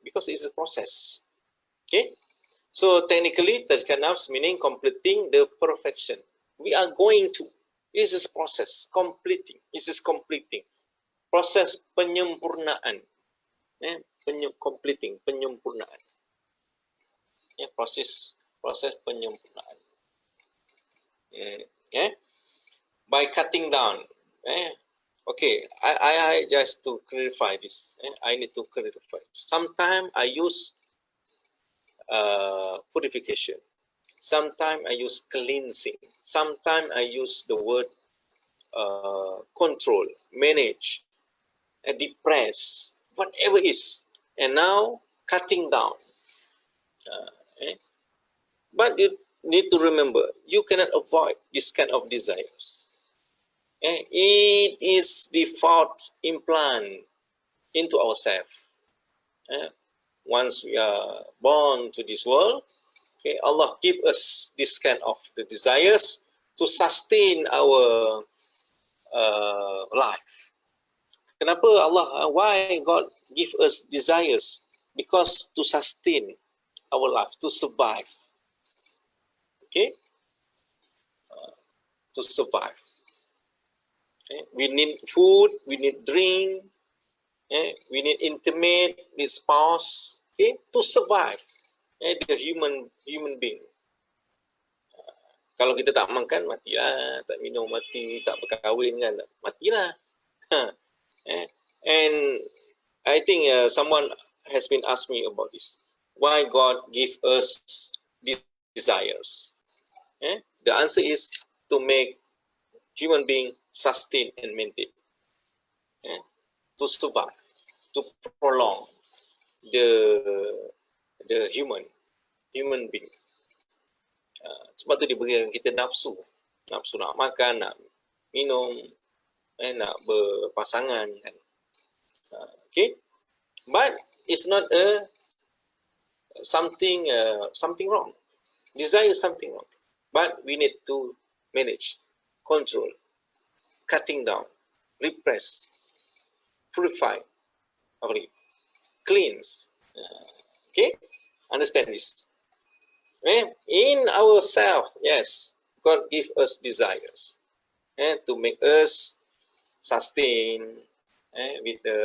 Because it's a process. Okay, so technically Tazkiah an-Nafs meaning completing the perfection. We are going to, this is process, completing, this is completing, proses penyempurnaan, completing, penyempurnaan, proses penyempurnaan. By cutting down. Okay, I just to clarify this. I need to clarify. Sometimes I use purification. Sometimes I use cleansing. Sometimes I use the word control, manage, depress, whatever is, and now cutting down. But you need to remember, you cannot avoid this kind of desires. It is the default implant into ourselves. Once we are born to this world, okay, Allah give us this kind of the desires to sustain our life. Kenapa Allah, why God give us desires? Because to sustain our life, to survive. Okay, to survive. Okay? We need food, we need drink, we need intimate with spouse, okay, to survive. The human being. Kalau kita tak makan, matilah. Tak minum, mati. Tak berkahwin, kan, matilah. And I think someone has been asked me about this. Why God give us these desires? The answer is to make human being sustain and maintain. To survive, to prolong the human being. Sebab tu dia berikan kita nafsu nak makan, nak minum, nak berpasangan, kan. Okay, but it's not something wrong. Desire is something wrong, but we need to manage, control, cutting down, repress, purify, cleanse. Okay, understand this. In ourselves, yes, God give us desires to make us sustain with the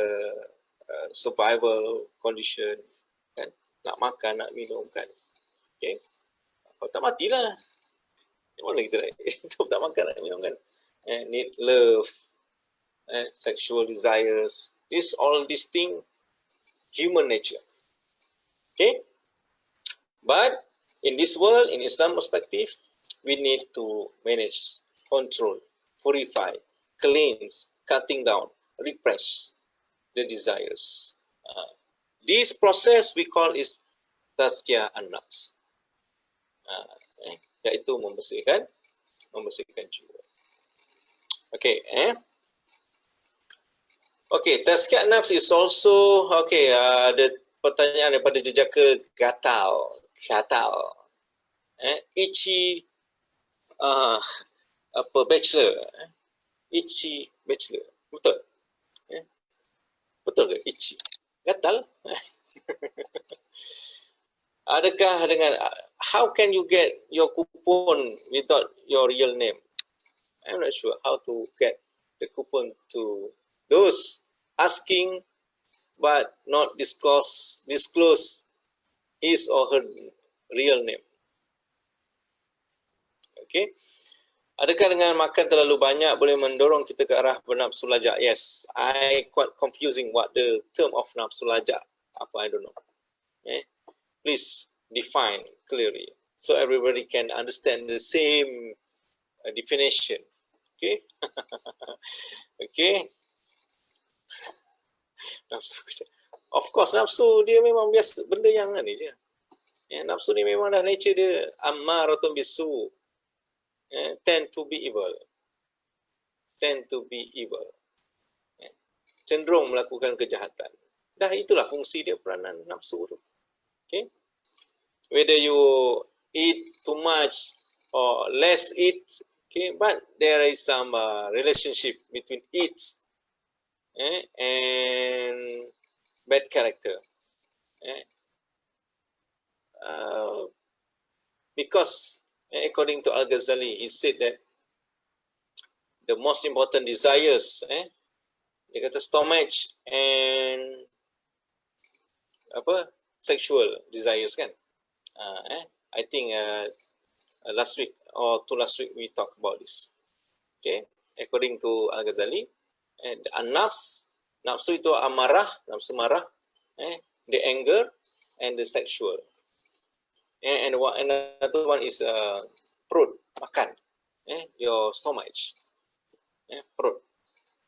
survival condition, kan? Nak makan, nak minum, kan. Okay, kalau tak matilah. Mana kita tak makan, nak minum, kan. Need love, sexual desires, all these things, human nature. Okay, but in this world, in Islam perspective, we need to manage, control, purify, cleanse, cutting down, repress the desires. This process we call is Tazkiah and Nafs. Iaitu membersihkan jiwa. Okay, okay, Tazkiah and Nafs is also, okay, ada pertanyaan daripada jejaka gatal, itchy, bachelor, itchy bachelor, betul? Betul ke itchy? Gatal? Adakah dengan, how can you get your coupon without your real name? I'm not sure how to get the coupon to those asking but not disclose his or her real name. Okay. Adakah dengan makan terlalu banyak boleh mendorong kita ke arah bernafsu lajak? Yes, I quite confusing what the term of nafsu lajak. Apa, I don't know. Please define clearly so everybody can understand the same definition. Okay. Okay. Nafsu. Of course, nafsu dia memang biasa, benda yang ni je. Nafsu ni memang dah nature dia, ammaratun bisu. Tend to be evil. Cenderung melakukan kejahatan. Dah itulah fungsi dia, peranan nafsu tu. Okay. Whether you eat too much or less eat, okay, but there is some relationship between eats and bad character. Because according to Al-Ghazali, he said that the most important desires, dia kata stomach and sexual desires, kan. I think last week or last week we talked about this. Okay, according to Al-Ghazali, and nafsu itu amarah, nafsu marah, the anger and the sexual. And another one is perut, makan, your stomach. perut,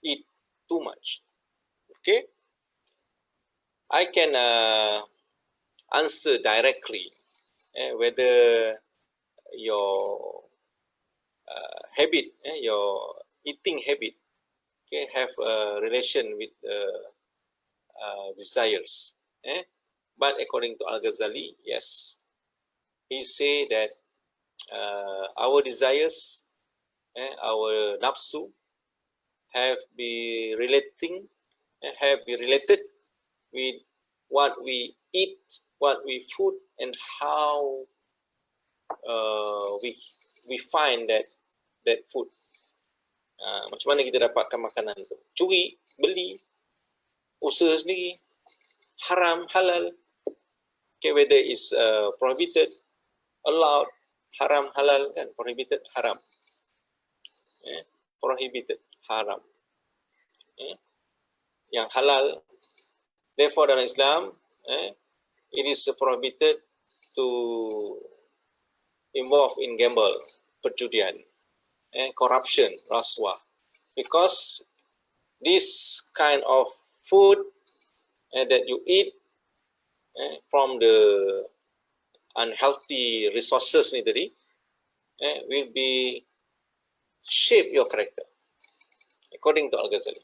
eat too much. Okay, I can answer directly whether your habit, your eating habit, okay, have a relation with desires. But according to Al-Ghazali, yes, he say that our desires, our nafsu, have been related with what we eat, what we food, and how we find that food. Macam mana kita dapatkan makanan tu? Curi, beli, usaha sendiri, haram, halal. Okay, whether it's prohibited, allowed, haram, halal kan, prohibited, haram. Prohibited, haram. Yang halal, therefore dalam Islam, it is prohibited to involve in gamble, perjudian, corruption, rasuah, because this kind of food that you eat from the unhealthy resources ni tadi will be shape your character according to Al-Ghazali.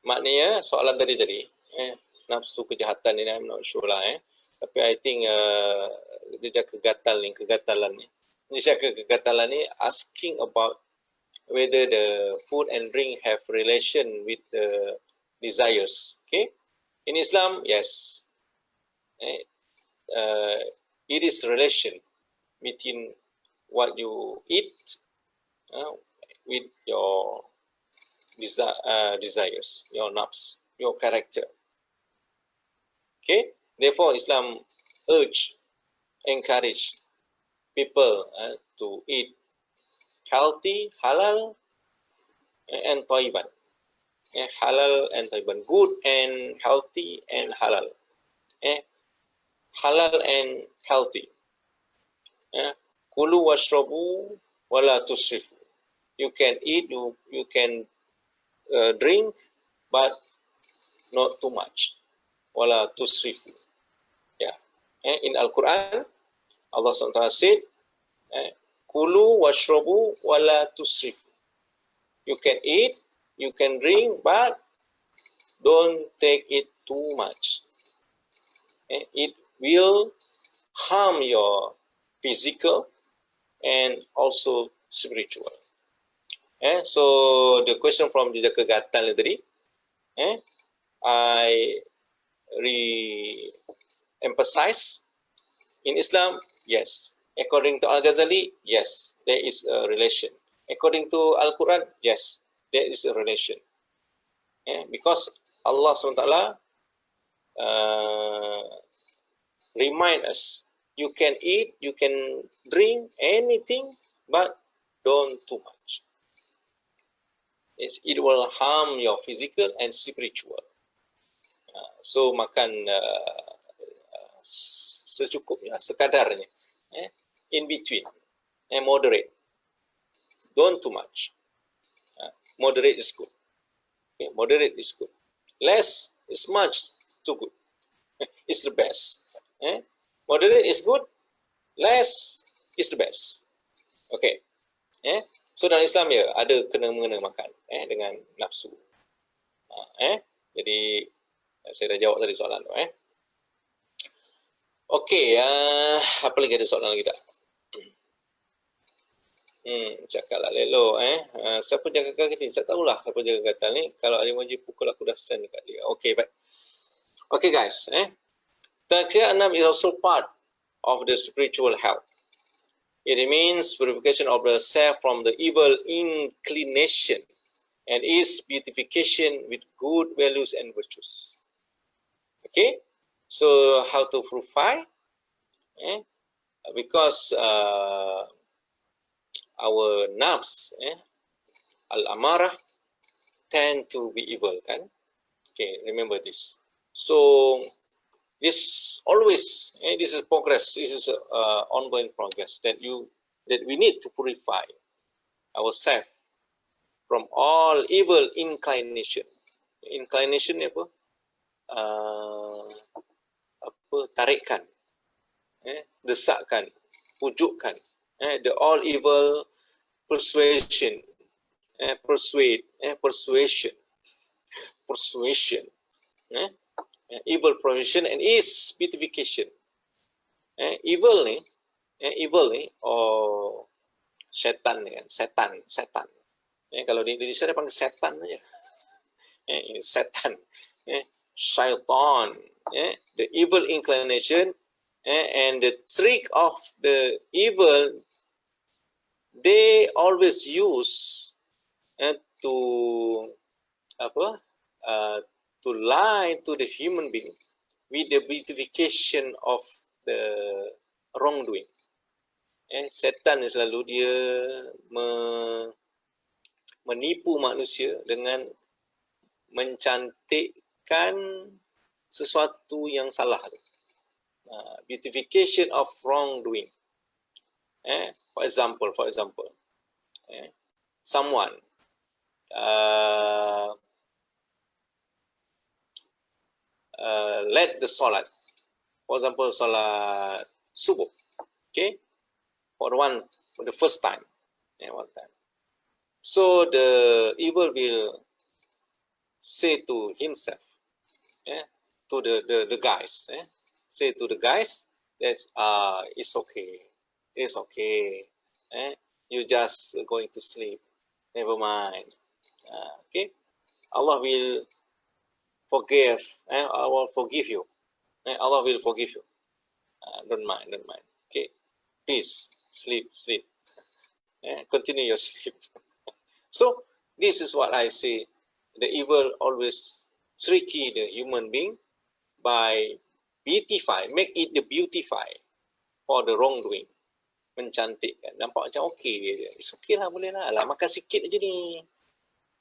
Maknanya soalan tadi nafsu kejahatan ni, I'm not sure lah, tapi I think dia jaga kegatalan ni asking about whether the food and drink have relation with the desires. Okay, in Islam, yes, it is relation between what you eat with your desires, your nafs, your character. Okay, therefore Islam encourage people to eat healthy, halal, and thayyiban. Halal and thayyiban, good and healthy and halal. Halal and healthy. Kulu washrabu wala tusrifu. You can eat, you can drink, but not too much. Wala tusrifu. Yeah. In Al-Quran, Allah SWT said, Kulu washrabu wala tusrifu. You can eat, you can drink, but don't take it too much. It will harm your physical and also spiritual. So the question from the kegatan tadi, I re-emphasize, in Islam, yes. According to Al-Ghazali, yes, there is a relation. According to Al-Quran, yes, there is a relation. Because Allah SWT remind us, you can eat, you can drink anything, but don't too much. It will harm your physical and spiritual. So makan secukupnya, sekadarnya, in between, moderate. Don't too much. Moderate is good. Okay, moderate is good. Less is much too good. It's the best. Moderate is good. Less is the best. Okay. So dalam Islam ya ada kena-mengena makan dengan nafsu. Jadi saya dah jawab tadi soalan tu. Okey, apa lagi ada soalan lagi tak? Cakaplah lelo. Siapa jaga gatal ni? Saya tahulah siapa jaga gatal ni. Kalau ada wajib pukul aku dah send dekat dia. Okey, baik. Okay guys, Tazkiah is also part of the spiritual health. It means purification of the self from the evil inclination and its beautification with good values and virtues. Okay, so how to purify? Because our nafs, al-amarah, tend to be evil, kan? Okay, remember this. So this always, this is progress. This is ongoing progress that we need to purify. ourselves from all evil inclination. Inclination ni apa? Tarikan, desakan, pujukan, the all evil persuasion, persuasion, evil persuasion and its beautification. Evil ni, syaitan ni kan, setan. Kalau di Indonesia dia panggil setan aja. Ini setan, syaitan, the evil inclination, and the trick of the evil they always use to lie to the human being with the beautification of the wrongdoing. Setan selalu dia menipu manusia dengan mencantikkan sesuatu yang salah. Beautification of wrongdoing. For example, someone led the salat, for example, salat subuh, okay, for the first time, one time. So the evil will say to himself, to the guys, say to the guys that it's okay, you just going to sleep, never mind, okay, Allah will forgive, I will forgive you, Allah will forgive you, don't mind, okay, please sleep, continue your sleep. So this is what I say, the evil always tricky the human being by make it the beautify for the wrongdoing, mencantikkan, nampak macam okey, it's okay lah, boleh lah, makan sikit aja ni,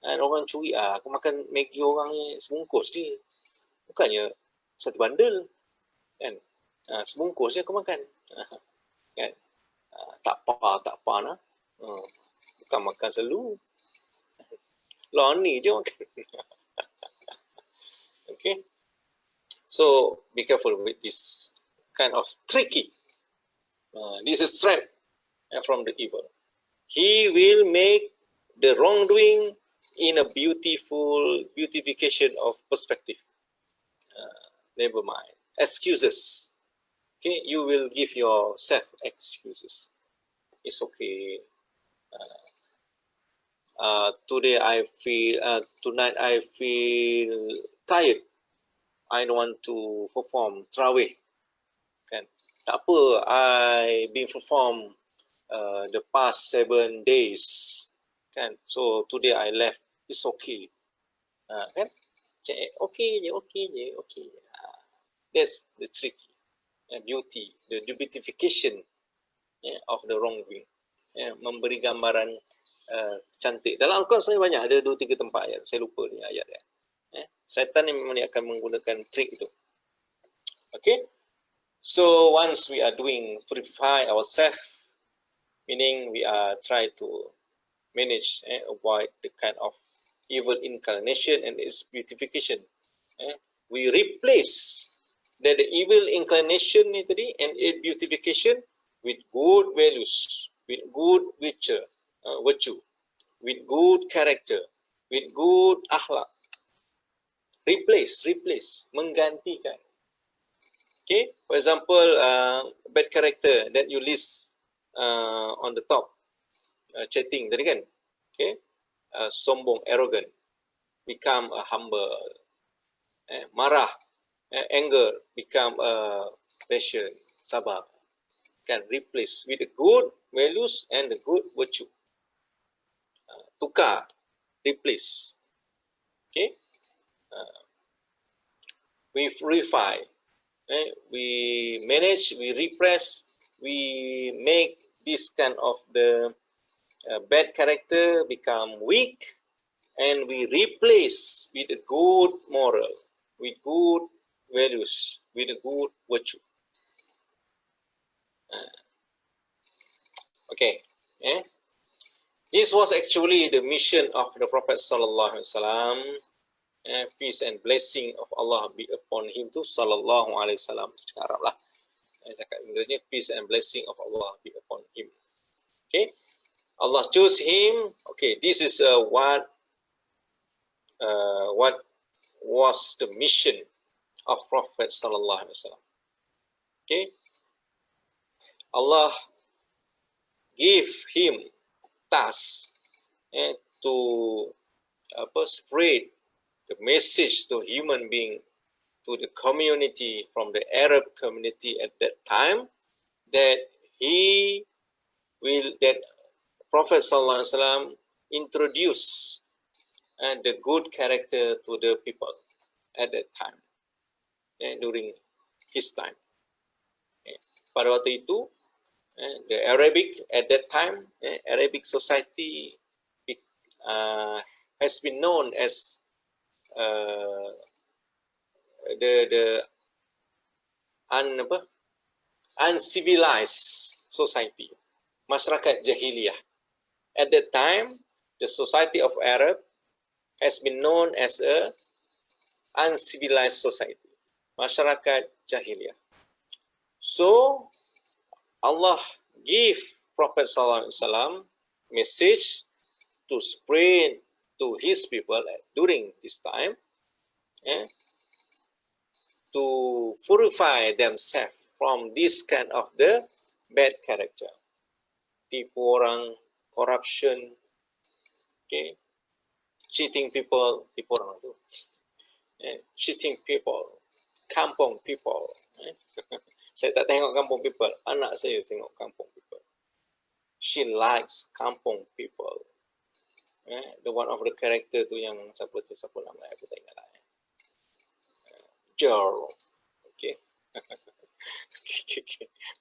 orang curi, aku makan Maggi orang ni sebungkus je, bukannya satu bandel kan, sebungkus je aku makan, kan, tak apa lah, bukan makan selalu, loni je makan. Okay, so be careful with this kind of tricky. This is trap from the evil. He will make the wrongdoing in a beautification of perspective. Never mind. Excuses. Okay, you will give yourself excuses. It's okay. Tonight I feel tired. I don't want to perform Tarawih. Kan? Tak apa, I been perform the past 7 days. Kan? So today I left. It's okay. Kan? Okay je. That's the trick. Beauty, the beautification of the wrongdoing. Memberi gambaran cantik. Dalam Al-Quran sebenarnya banyak, ada 2-3 tempat ayat. Saya lupa ni ayat dia. Syaitan ni memang dia akan menggunakan trik itu. Okay. So once we are doing purify ourselves, meaning we are try to manage, avoid the kind of evil inclination and its beautification. We replace the evil inclination ni tadi and its beautification with good values, with good virtue, with good character, with good akhlak. Replace, menggantikan. Okay, for example, bad character that you list on the top, chatting tadi kan, okay, sombong, arrogant, become humble, marah, anger, become patient, sabar. Can replace with the good values and the good virtue. Tukar, replace. Okay, we purify, we manage, we repress, we make this kind of the bad character become weak, and we replace with a good moral, with good values, with a good virtue. Okay, This was actually the mission of the Prophet sallallahu alaihi wasallam. Peace and blessing of Allah be upon him tu sallallahu alaihi wasallam. Cakap Arab lah. Cakap Inggerisnya, peace and blessing of Allah be upon him. Okay, Allah chose him. Okay, this is what was the mission of Prophet sallallahu alaihi wasallam. Okay, Allah gave him task to spread the message to human being, to the community, from the Arab community at that time, that Prophet sallallahu alaihi wasallam introduce the good character to the people at that time, during his time. Pada waktu itu, the Arabic at that time, Arabic society has been known as the uncivilized society, masyarakat jahiliyah. At that time, the society of Arab has been known as a uncivilized society, masyarakat jahiliyah. So Allah give Prophet sallallahu alaihi wasallam message to spread to his people during this time, to purify themselves from this kind of the bad character, tipu orang, corruption, okay, cheating people, tipu orang tu, cheating people, kampung people. Saya tak tengok kampung people, anak saya tengok kampung people. She likes kampung people. The one of the character tu yang siapa nama aku tak ingat lah. Joel. Okay.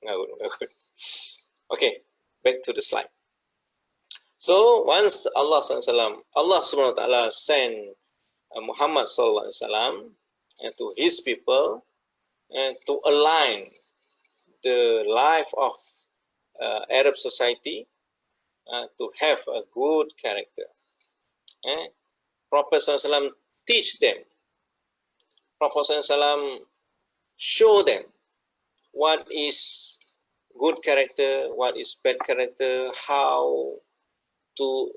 Ngagut. Okay, back to the slide. So once Allah subhanahu wa ta'ala sent Muhammad sallallahu alaihi wasallam to his people, and to align the life of Arab society to have a good character. Prophet ﷺ teach them. Prophet ﷺ show them what is good character, what is bad character, how to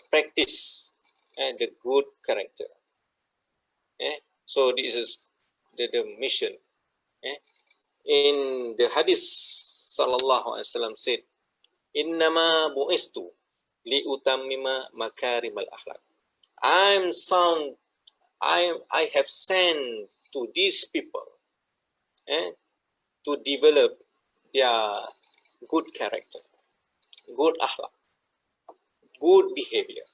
practice the good character. So this is the mission. In the hadith, sallallahu alaihi wasallam said, "Innama bu'istu li utammima makarimal akhlaq." I have sent to these people to develop their good character, good akhlaq, good behavior.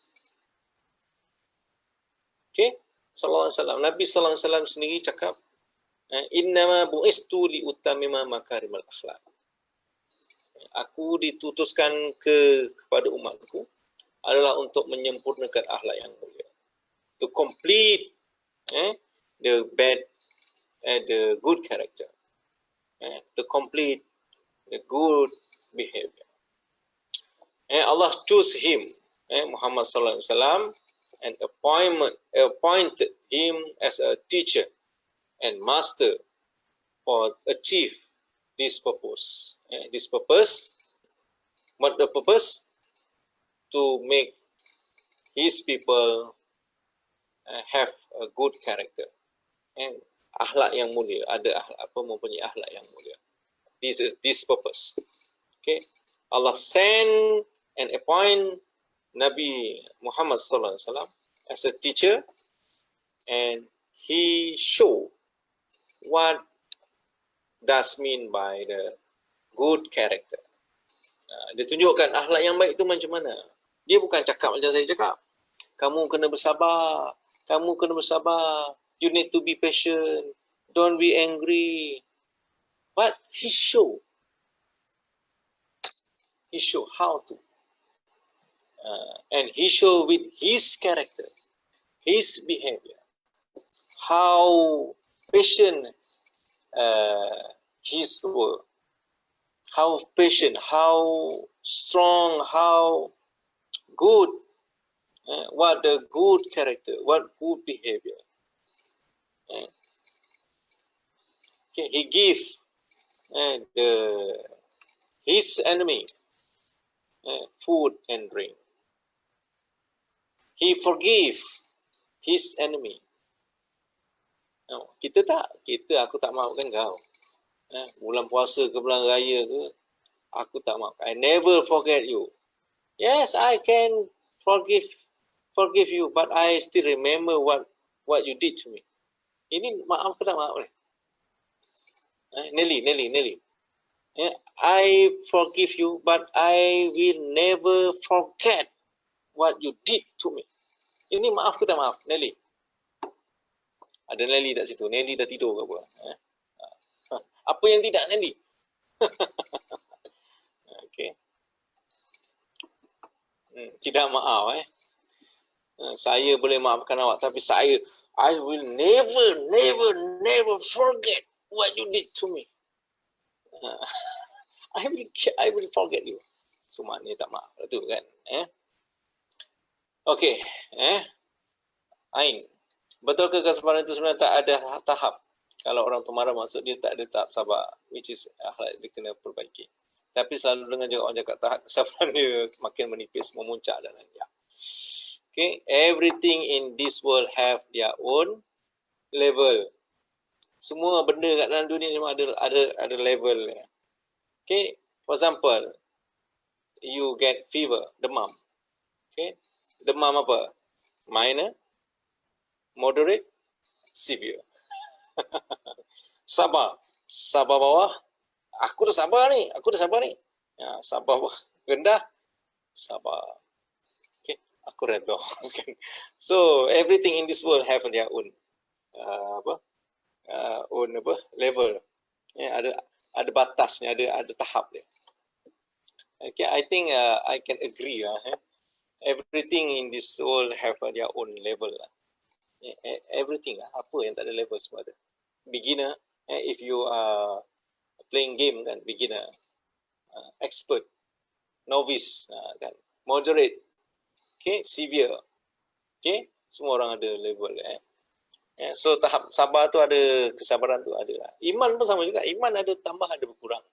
Okay, sallallahu alaihi wasallam. Nabi sallallahu alaihi wasallam sendiri cakap, "Innama bu'istu li utammima makarimal akhlaq." Aku ditutuskan kepada umatku adalah untuk menyempurnakan akhlak yang mulia, to complete the bad the good character, to complete the good behavior. Allah choose him, Muhammad sallallahu alaihi wasallam, and appointed him as a teacher and master for achieve this purpose. What the purpose? To make his people have a good character and akhlak yang mulia. Mempunyai akhlak yang mulia. This is this purpose. Okay, Allah send and appoint Nabi Muhammad sallallahu alaihi wasallam as a teacher, and he show what does mean by the good character. Dia tunjukkan akhlak yang baik itu macam mana. Dia bukan cakap macam saya cakap, kamu kena bersabar, you need to be patient, don't be angry. But he show how to, and he show with his character, his behavior, how patient his word, how patient, how strong, how good, what the good character, what good behavior. Okay, he give his enemy food and drink. He forgive his enemy. No, kita tak. Aku tak maafkan kau. Bulan puasa ke bulan raya ke, aku tak maaf. I never forget you. Yes, I can forgive you, but I still remember what you did to me. Ini maaf ke tak maaf ni? Nelly. I forgive you, but I will never forget what you did to me. Ini maaf ke tak maaf, Nelly? Ada Nelly tak situ? Nelly dah tidur ke apa? Apa yang tidak, Nelly? Okay. Tidak maaf. Saya boleh maafkan awak, tapi I will never forget what you did to me. I will forget you. So maknanya tak maaf tu kan. Okey. Ain. Betul ke kesabaran itu sebenarnya tak ada tahap? Kalau orang tu marah maksud dia tak ada tahap sabar, which is akhlak dia kena perbaiki. Tapi selalu dengan juga orang cakap tahap kesabaran dia makin menipis, memuncak dan lain-lain. Okay, everything in this world have their own level. Semua benda kat dalam dunia ni ada level. Okay, for example, you get fever, demam. Okay, demam apa? Minor, moderate, severe. Sabar bawah. Aku dah sabar ni. Sabar bawah. Rendah, sabar. Okay, aku redha. So everything in this world have their own level. Ada batasnya, ada tahap dia. Okay, I think I can agree. Everything in this world have their own level. Everything, apa yang tak ada level semua ada. Beginner, if you are playing game kan, beginner, expert, novice kan, moderate, okay, severe, okay, semua orang ada level. So tahap sabar tu ada, kesabaran tu ada. Iman pun sama juga, iman ada tambah ada berkurang.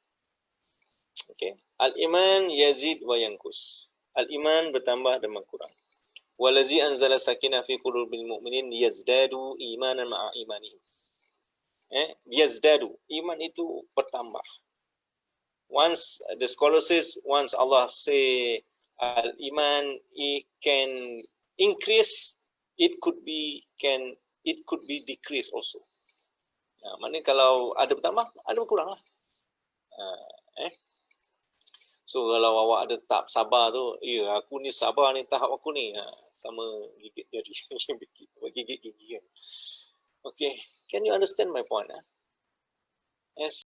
Okay, al-iman yazid wa yankus. Al-iman bertambah dan berkurang. Walazi anzala sakinah fi qulubil mu'minin yazdadu imanan ma'a imanihim. Yazdadu, iman itu bertambah. Once the scholar says, once Allah say al-iman, it can increase, it could be decrease also. Maknanya kalau ada bertambah, ada berkurang lah. So kalau awak ada tahap sabar tu, ya aku ni sabar ni, tahap aku ni, sama gigit jari, gigit gigi kan. Okay, can you understand my point? Yes.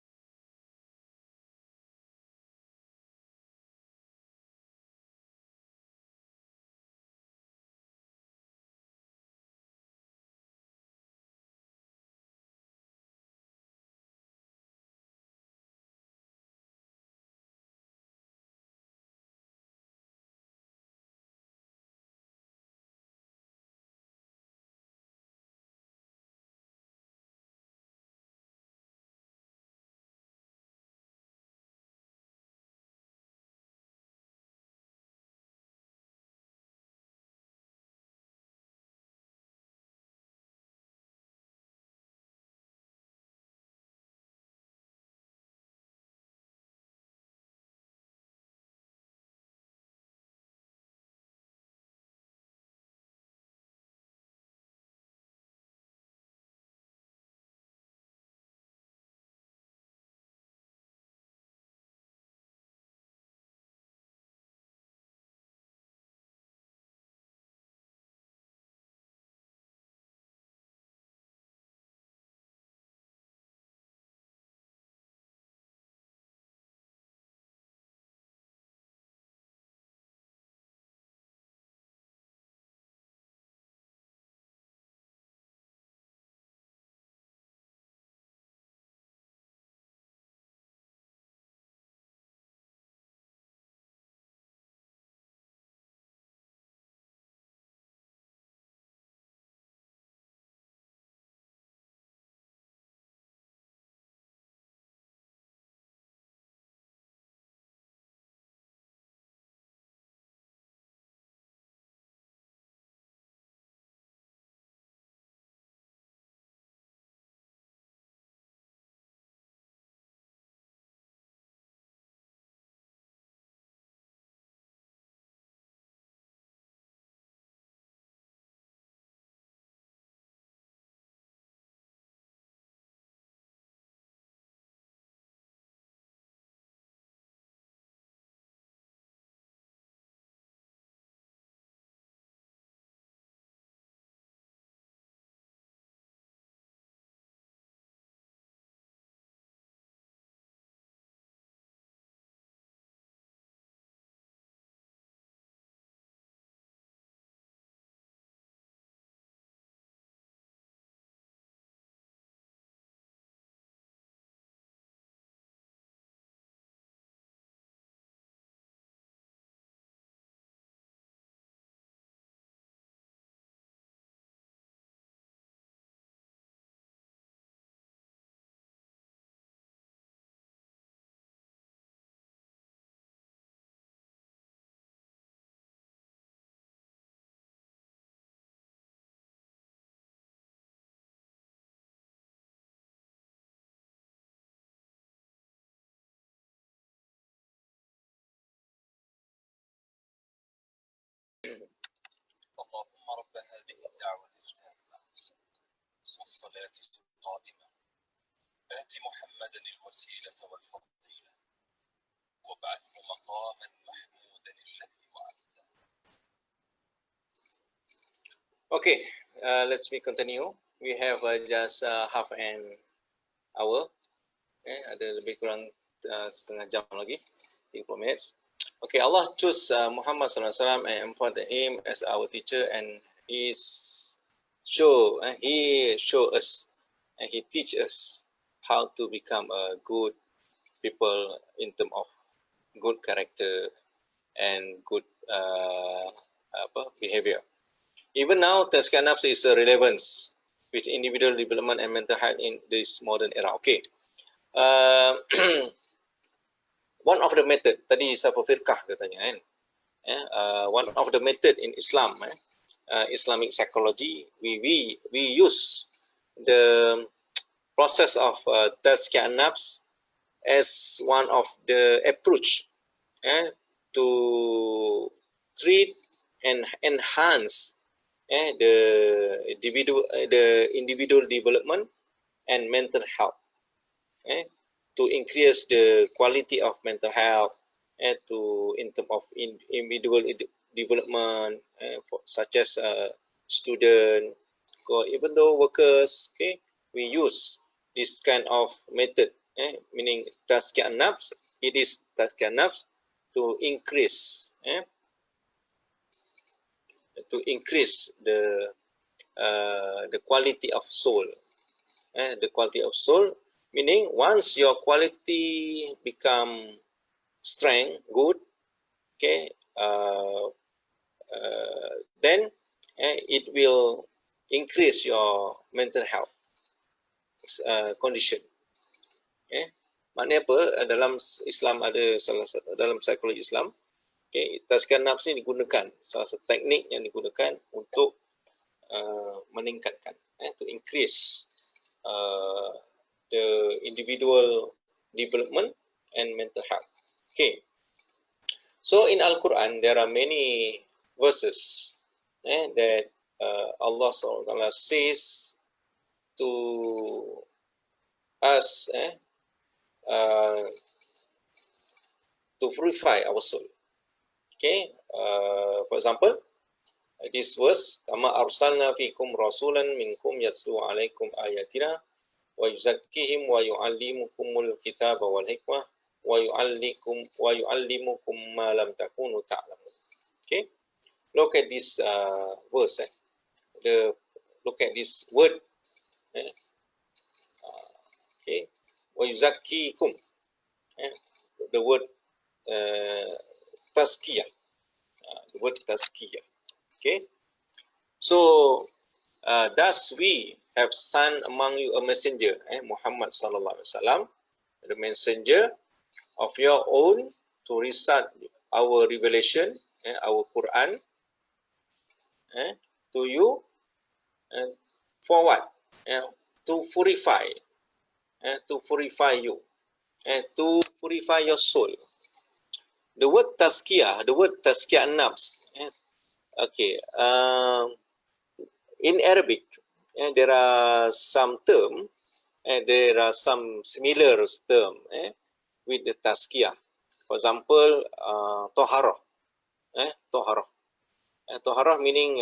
اللهم رب هذه الدعوة التامة والصلاة القائمة آت محمدا الوسيلة والفضيلة وابعثه مقاما محمودا الذي وعدته. Okay, let's continue. We have just half an hour. Ada lebih kurang setengah jam lagi, 30 minutes. Okay, Allah chose Muhammad SAW and appointed him as our teacher, and he show us and he teach us how to become a good people in terms of good character and good behavior. Even now, Tazkiah Nafs is a relevance with individual development and mental health in this modern era. Okay. One of the method, tadi siapa firqah katanya kan? One of the method in Islam, Islamic psychology, we use the process of Tazkiah Nafs as one of the approach to treat and enhance the individual development and mental health, to increase the quality of mental health, in terms of individual development, such as student, or even though workers. Okay, we use this kind of method, meaning Tazkiah Nafs. It is Tazkiah Nafs to increase the quality of soul. The quality of soul, meaning once your quality become strength, good, okay, then it will increase your mental health condition. Maknanya apa? Dalam Islam ada salah satu, dalam psikologi Islam, okay, Tazkiah Nafs ini digunakan, salah satu teknik yang digunakan untuk meningkatkan, to increase the individual development and mental health. Okay, so in Al-Quran there are many verses that Allah SWT says to us to purify our soul. Okay, for example, this verse, kama arsalna fikum rasulan minkum yatlu alaikum ayatina wa yuzakkihim wa yuallimukumul kitaba wal hikmah wa yuallimukum ma lam takunu ta'lamun. Okay, look at this verse. Look at this word. Okay, wa yuzakkikum. The word Tazkiyah. The word Tazkiyah. Okay, so thus we have sent among you a messenger, Muhammad sallallahu alaihi wasallam, the messenger of your own, to recite our revelation, our Quran, to you, and for what? To purify you, and to purify your soul. The word Tazkiyah, Nafs. Okay, in Arabic, there are some term, and there are some similar term with the Tazkiyah. For example, Toharah. Toharah meaning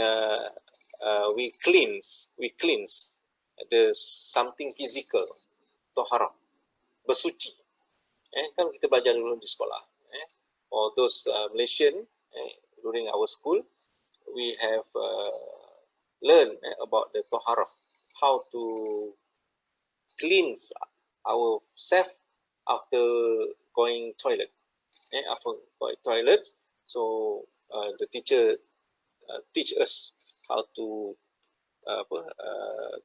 we cleanse the something physical. Toharah, bersuci. Kan kita belajar dulu di sekolah. For those Malaysian, during our school, we have learned about the Toharah, how to cleanse ourselves after going toilet. After going toilet, so the teacher teach us how to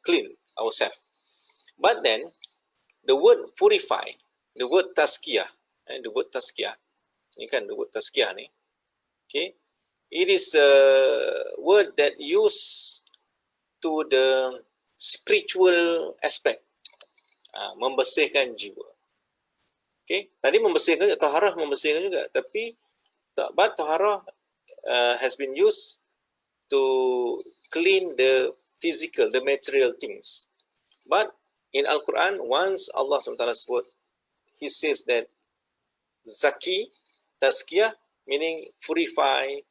clean ourselves. But then the word purify, the word Tazkiyah, ni kan the word Tazkiyah ni, okay, it is a word that used to the spiritual aspect, membersihkan jiwa. Okay, tadi membersihkan, taharah membersihkan juga, tapi but taharah has been used to clean the physical, the material things. But in Al-Quran, once Allah SWT word, He says that Tazkiah, meaning purify,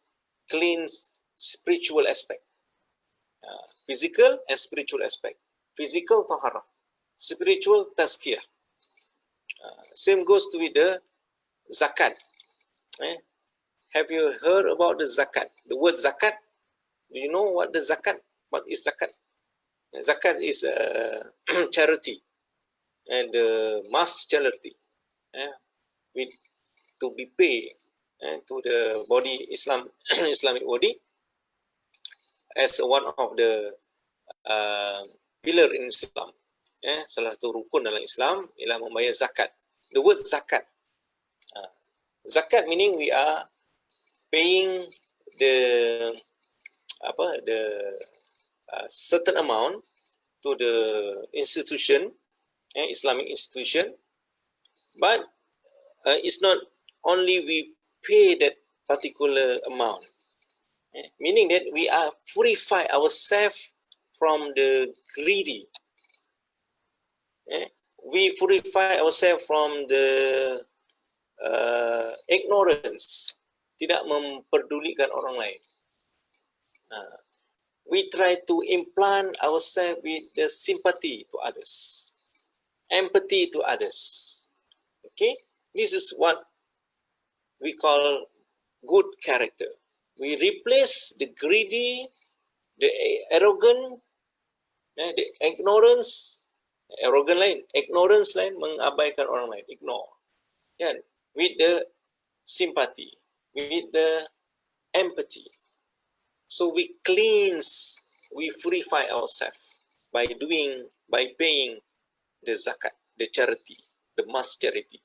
cleanse, spiritual aspect. Physical and spiritual aspect. Physical tahara, spiritual tazkiyah. Same goes with the zakat. Have you heard about the zakat? The word zakat, do you know what the zakat? What is zakat? Zakat is a charity, and mass charity, with to be paid to the body Islamic body as one of the pillar in Islam. Salah satu rukun dalam Islam ialah membayar zakat. The word zakat. Zakat meaning we are paying the certain amount to the institution, Islamic institution, but it's not only we pay that particular amount, meaning that we are purify ourselves from the greedy. We purify ourselves from the ignorance, tidak memperdulikan orang lain. We try to implant ourselves with the sympathy to others, empathy to others. Okay, this is what we call good character. We replace the greedy, the arrogant, the ignorance, arrogant lain, ignorance lain, mengabaikan orang lain, ignore. With the sympathy, with the empathy. So we cleanse, we purify ourselves by paying the zakat, the charity, the mass charity,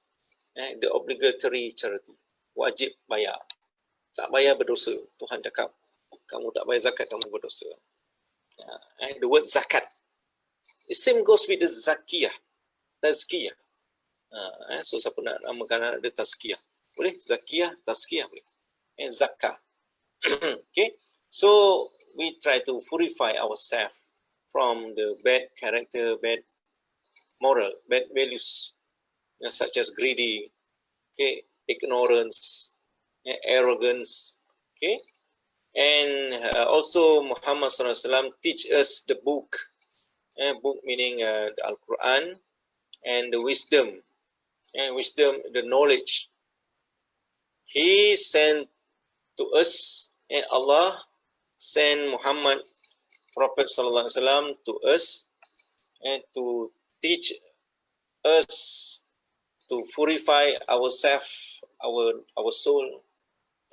the obligatory charity. Wajib bayar. Tak bayar berdosa. Tuhan cakap, kamu tak bayar zakat, kamu berdosa. The word zakat. The same goes with the tazkiyah. So siapa nak namakan ada tazkiyah? Boleh? Tazkiyah boleh. Zakah. Okay. So we try to purify ourselves from the bad character, bad moral, bad values, such as greedy, okay, ignorance, arrogance, okay. And also Muhammad SAW teach us the book, book meaning the Al-Quran, and the wisdom, the knowledge. He sent to us, and Allah sent Muhammad, Prophet Sallallahu Alaihi Wasallam, to us, and to teach us to purify ourselves, our soul,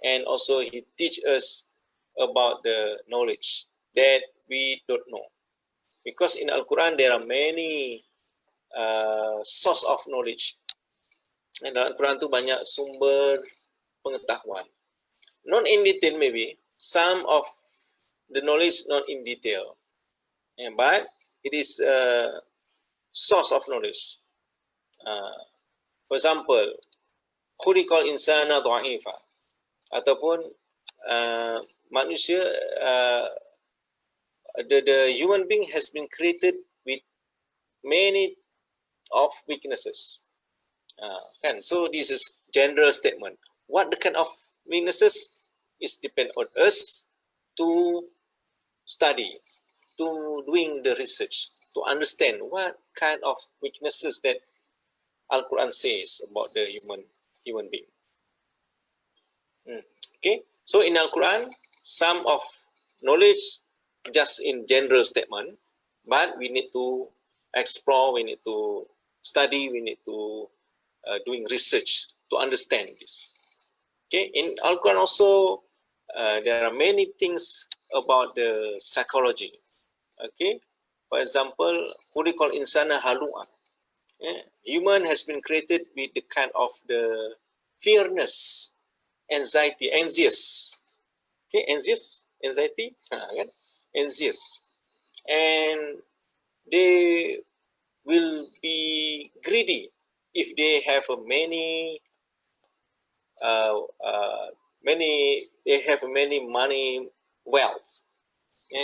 and also He teach us about the knowledge that we don't know. Because in Al-Quran there are many source of knowledge. And dalam Al-Quran tu banyak sumber pengetahuan. Not in detail maybe, some of the knowledge not in detail, but it is a source of knowledge. For example, khuliqal insana dha'ifa, ataupun manusia, the human being has been created with many of weaknesses. So this is general statement. What the kind of weaknesses is depend on us to study, to doing the research, to understand what kind of weaknesses that Al-Quran says about the human being. Okay, so in Al-Quran, some of knowledge just in general statement, but we need to explore, we need to study, we need to doing research to understand this. Okay, in Al-Quran also, there are many things about the psychology. Okay, for example, khuliqal insana halu'a. Human has been created with the kind of the fearness, anxiety, anxious. Okay, anxiety, anxious, and they will be greedy if they have many money, wealth,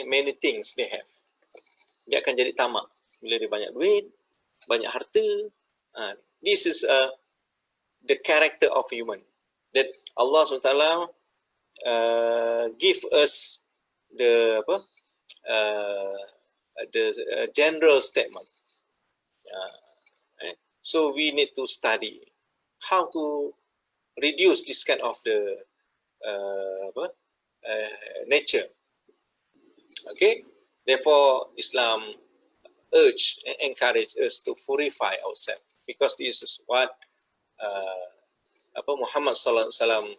many things they have. Dia akan jadi tamak bila dia banyak duit, banyak harta. This is the character of human that Allah SWT give us the general statement. So we need to study how to reduce this kind of the nature. Okay, therefore Islam urge and encourage us to purify ourselves, because this is what Muhammad Sallallahu Alaihi Wasallam,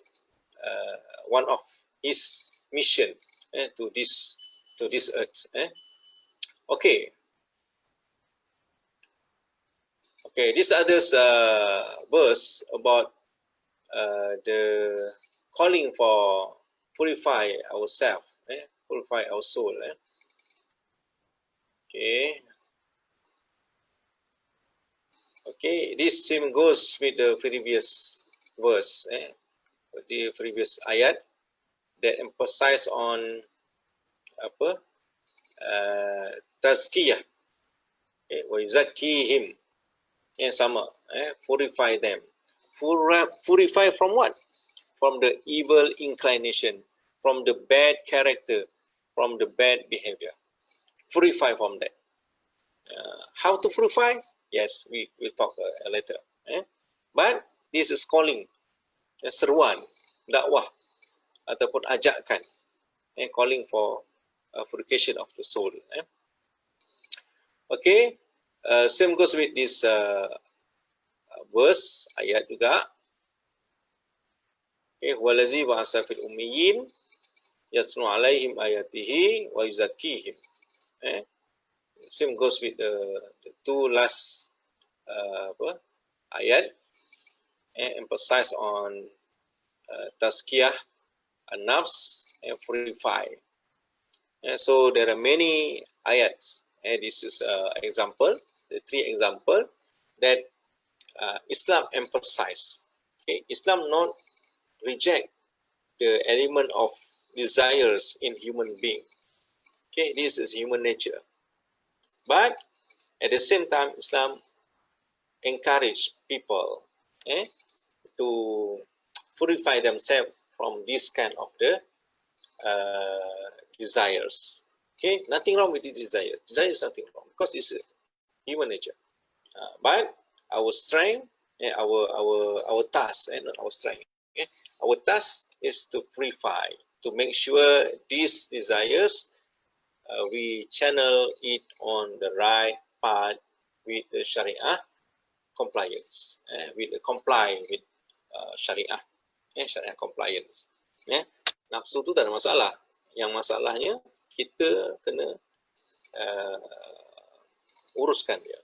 one of his mission to this earth. Okay, this others verse about the calling for purify ourselves, purify our soul. Okay, this same goes with the previous verse, the previous ayat that emphasize on Tazkiah, wa yuzakkihim, sama, purify them. Purify from what? From the evil inclination, from the bad character, from the bad behavior. Purify from that. How to purify? Yes, we will talk later. But this is calling, seruan, dakwah, ataupun ajakan, calling for purification of the soul. Okay, same goes with this verse, ayat juga. Walazi wa asafil ummiyin yasnu alaihim ayatihi wa yuzakkihim. Same goes with the two last ayat, emphasize on Tazkiah and Nafs, and purify. So there are many ayats, and this is example, the three example that Islam emphasize. Okay? Islam not reject the element of desires in human being. Okay, this is human nature. But at the same time, Islam encourage people to purify themselves from this kind of the desires. Okay, nothing wrong with the desire. Desire is nothing wrong, because it's human nature. But our strength, our task, not our strength. Our task is to purify, to make sure these desires we channel it on the right path with the Sharia compliance, with the comply with Sharia, Sharia compliance. Nafsu tu tak ada masalah. Yang masalahnya kita kena uruskan dia.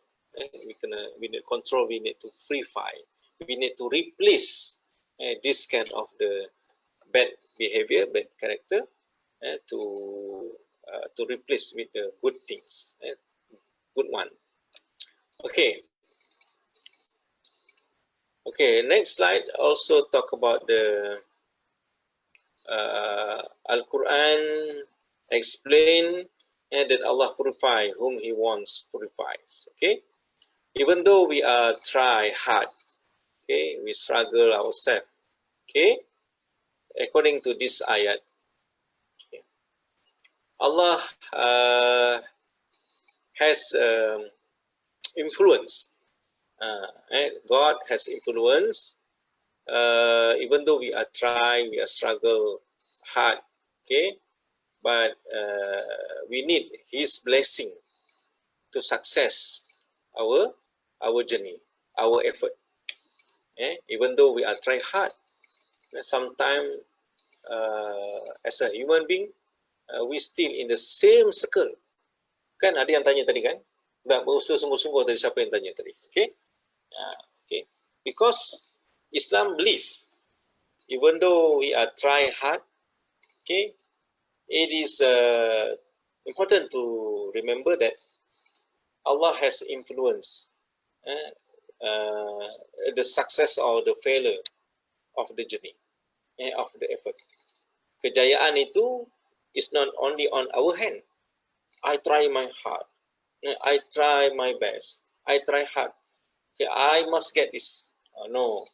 We need control, we need to purify, we need to replace this kind of the bad behavior, bad character, to replace with the good things, good one. Okay, next slide also talk about the Al-Quran explain that Allah purify whom He wants purifies. Okay, even though we try hard, okay, we struggle ourselves. Okay, according to this ayat, okay, Allah has influence. God has influence. Even though we try, we struggle hard, okay, but we need His blessing to success our journey, our effort. Even though we try hard, sometimes as a human being, we still in the same circle. Kan ada yang tanya tadi kan, berusaha sungguh-sungguh tadi, siapa yang tanya tadi? Okay, okay, because Islam believe, even though we try hard, okay, it is important to remember that Allah has influence the success or the failure of the journey, of the effort. Kejayaan itu is not only on our hand. I try my hard. I try my best. I try hard. Okay, I must get this. No.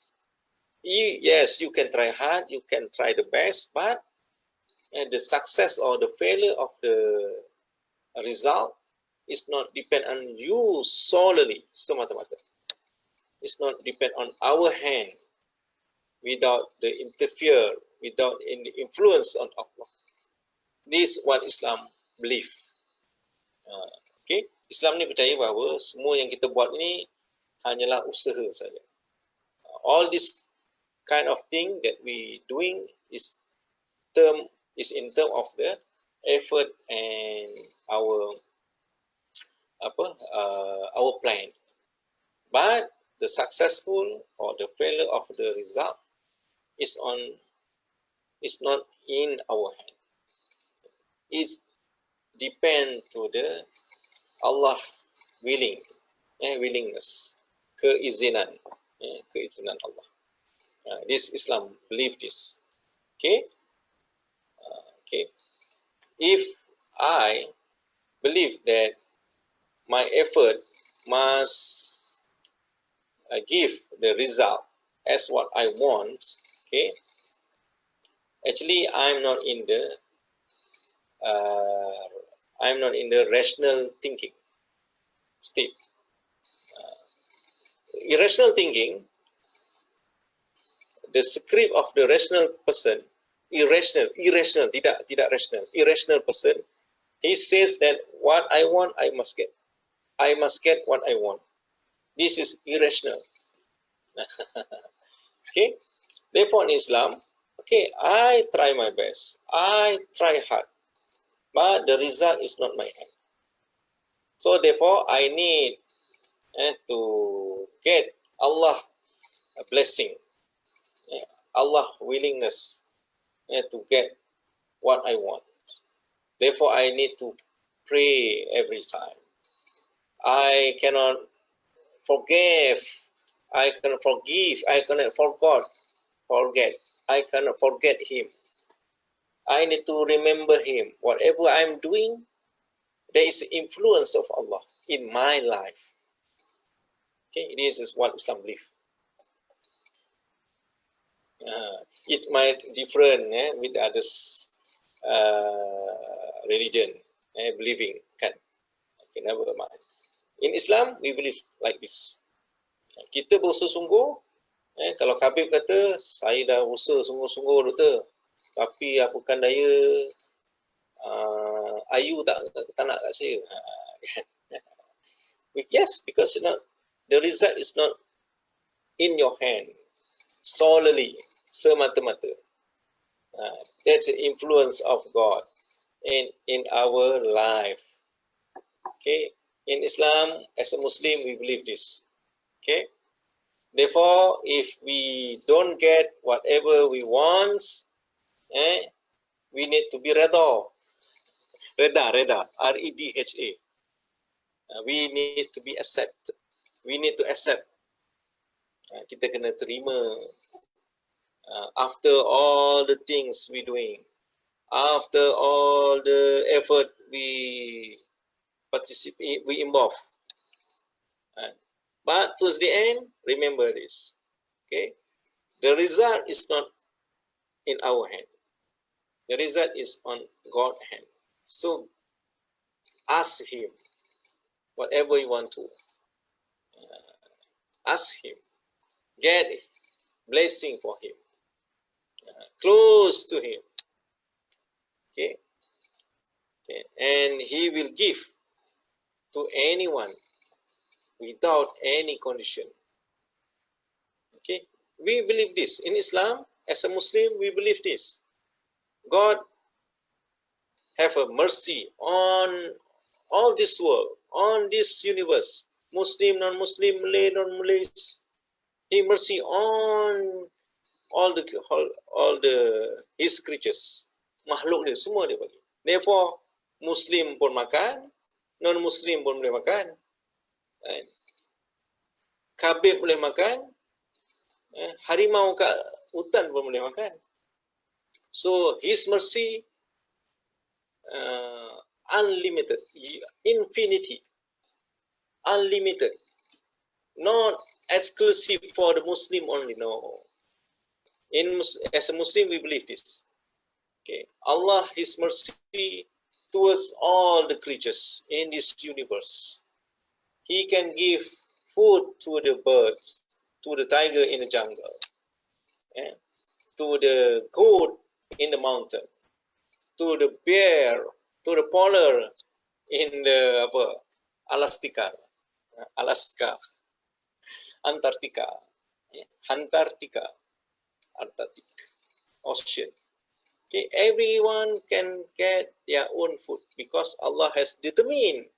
Yes, you can try hard. You can try the best, but the success or the failure of the result is not depend on you solely, semata-mata. It's not depend on our hand, without the interfere, without any influence on Allah. This is what Islam believe. Okay, Islam ni percaya bahawa semua yang kita buat ini hanyalah usaha saja. All this kind of thing that we doing is in term of the effort and our plan. But the successful or the failure of the result is not in our hand. It's depend to the Allah willingness, keizinan Allah. This Islam believe this. Okay. If I believe that my effort must give the result as what I want, okay, actually I'm not in the rational thinking state. Irrational thinking, the script of the rational person, irrational, tidak rational, irrational person, he says that what I want, I must get. I must get what I want. This is irrational. Okay. Therefore, in Islam, okay, I try my best. I try hard. But the result is not my hand. So therefore, I need to get Allah a blessing, Allah willingness to get what I want. Therefore, I need to pray every time. I cannot forgive. I cannot forgive. I cannot forget. I cannot forget him. I need to remember him. Whatever I'm doing, there is influence of Allah in my life. Okay, this is what Islam believes. It might different with others religion believing kan. Okay, never mind. In Islam, we believe like this. Kita berusaha sungguh. Kalau Habib kata, saya dah usaha sungguh-sungguh doktor, tapi apakan daya Ayu tak nak kat saya. Yes, because the result is not in your hand solely, semata-mata. That's the influence of God in our life. Okay, in Islam, as a Muslim, we believe this. Okay, therefore, if we don't get whatever we want, we need to be reda, R-E-D-H-A. We need to be accept. We need to accept. Kita kena terima. After all the things we doing, after all the effort we participate, we involve. But towards the end, remember this. Okay, the result is not in our hand. The result is on God's hand. So ask Him whatever you want to. Ask Him. Get blessing for Him. Close to Him. Okay? And He will give to anyone without any condition. Okay? We believe this. In Islam, as a Muslim, we believe this. God have a mercy on all this world, on this universe, Muslim, non-Muslim, Malay, non-Malay. He mercy on all the His creatures, makhluk dia, semua dia bagi. Therefore, Muslim pun makan, non-Muslim pun boleh makan, kabib boleh makan, harimau kat hutan pun boleh makan. So His mercy unlimited, infinity, unlimited, not exclusive for the Muslim only. No, as a Muslim we believe this. Okay, Allah, His mercy towards all the creatures in this universe. He can give food to the birds, to the tiger in the jungle, to the goat in the mountain, to the bear, to the polar in the Alaska, Antarctica, Antarctica, ocean. Okay, everyone can get their own food because Allah has determined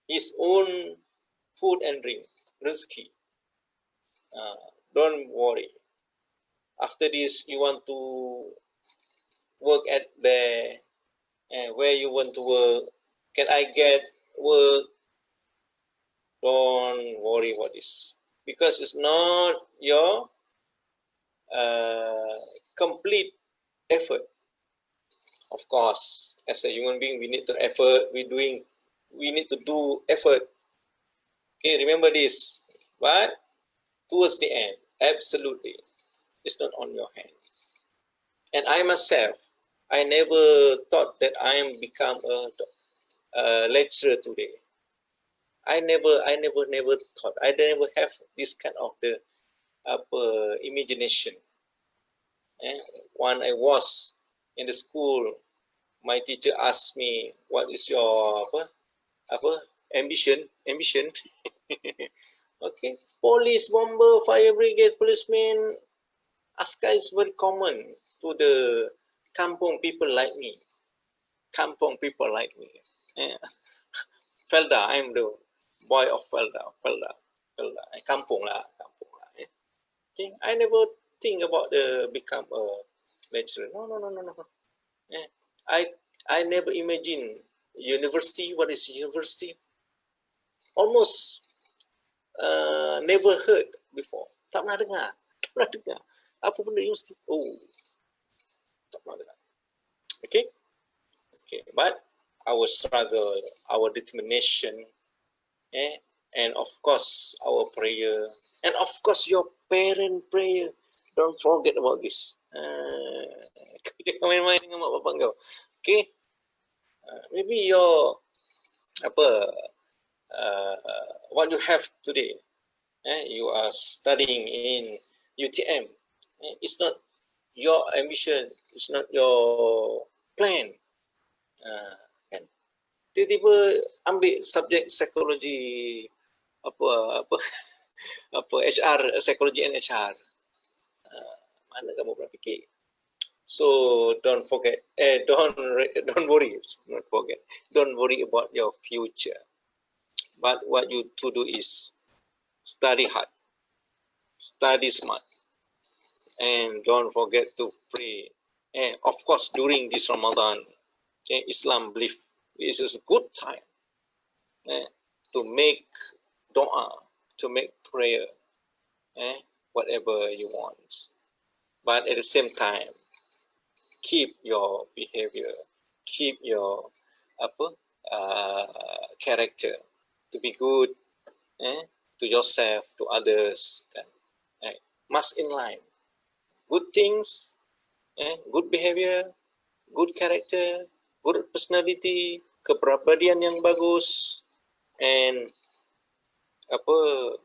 His own food and drink, rizki. Don't worry. After this, you want to work at the where you want to work. Can I get work? Don't worry about this because it's not your complete effort. Of course, as a human being, we need to effort. We need to do effort. Okay, remember this. But towards the end, absolutely, it's not on your hands. And I myself, I never thought that I am become a lecturer today. I never thought. I never have this kind of the imagination. When I was in the school, my teacher asked me, "What is your ambition?" Okay, police, bomber, fire brigade, policeman. Askar is very common to the kampung people like me. Kampung people like me. Felda, I'm the boy of Felda. Kampung lah. Okay, I never think about become a lecturer. No. I never imagine university. What is university? Almost never heard before. Tak pernah dengar. Apa benda universiti? Oh, tak pernah dengar. Okay, but our struggle, our determination, and of course our prayer, and of course your parent prayer. Don't forget about this. Jangan main-main dengan mak bapak kau. Okay, maybe your what you have today, you are studying in UTM. It's not your ambition, it's not your plan. Kan? Tiba-tiba ambil subjek psikologi HR, psikologi and HR. Mana kamu pernah fikir? So don't forget, don't worry, not forget. Don't worry about your future. But what you to do is study hard, study smart, and don't forget to pray. And of course, during this Ramadan, Islam believe this is a good time to make dua, to make prayer, whatever you want. But at the same time, keep your behavior, keep your character to be good to yourself, to others. Must in line. Good things, good behavior, good character, good personality, kepribadian yang bagus, and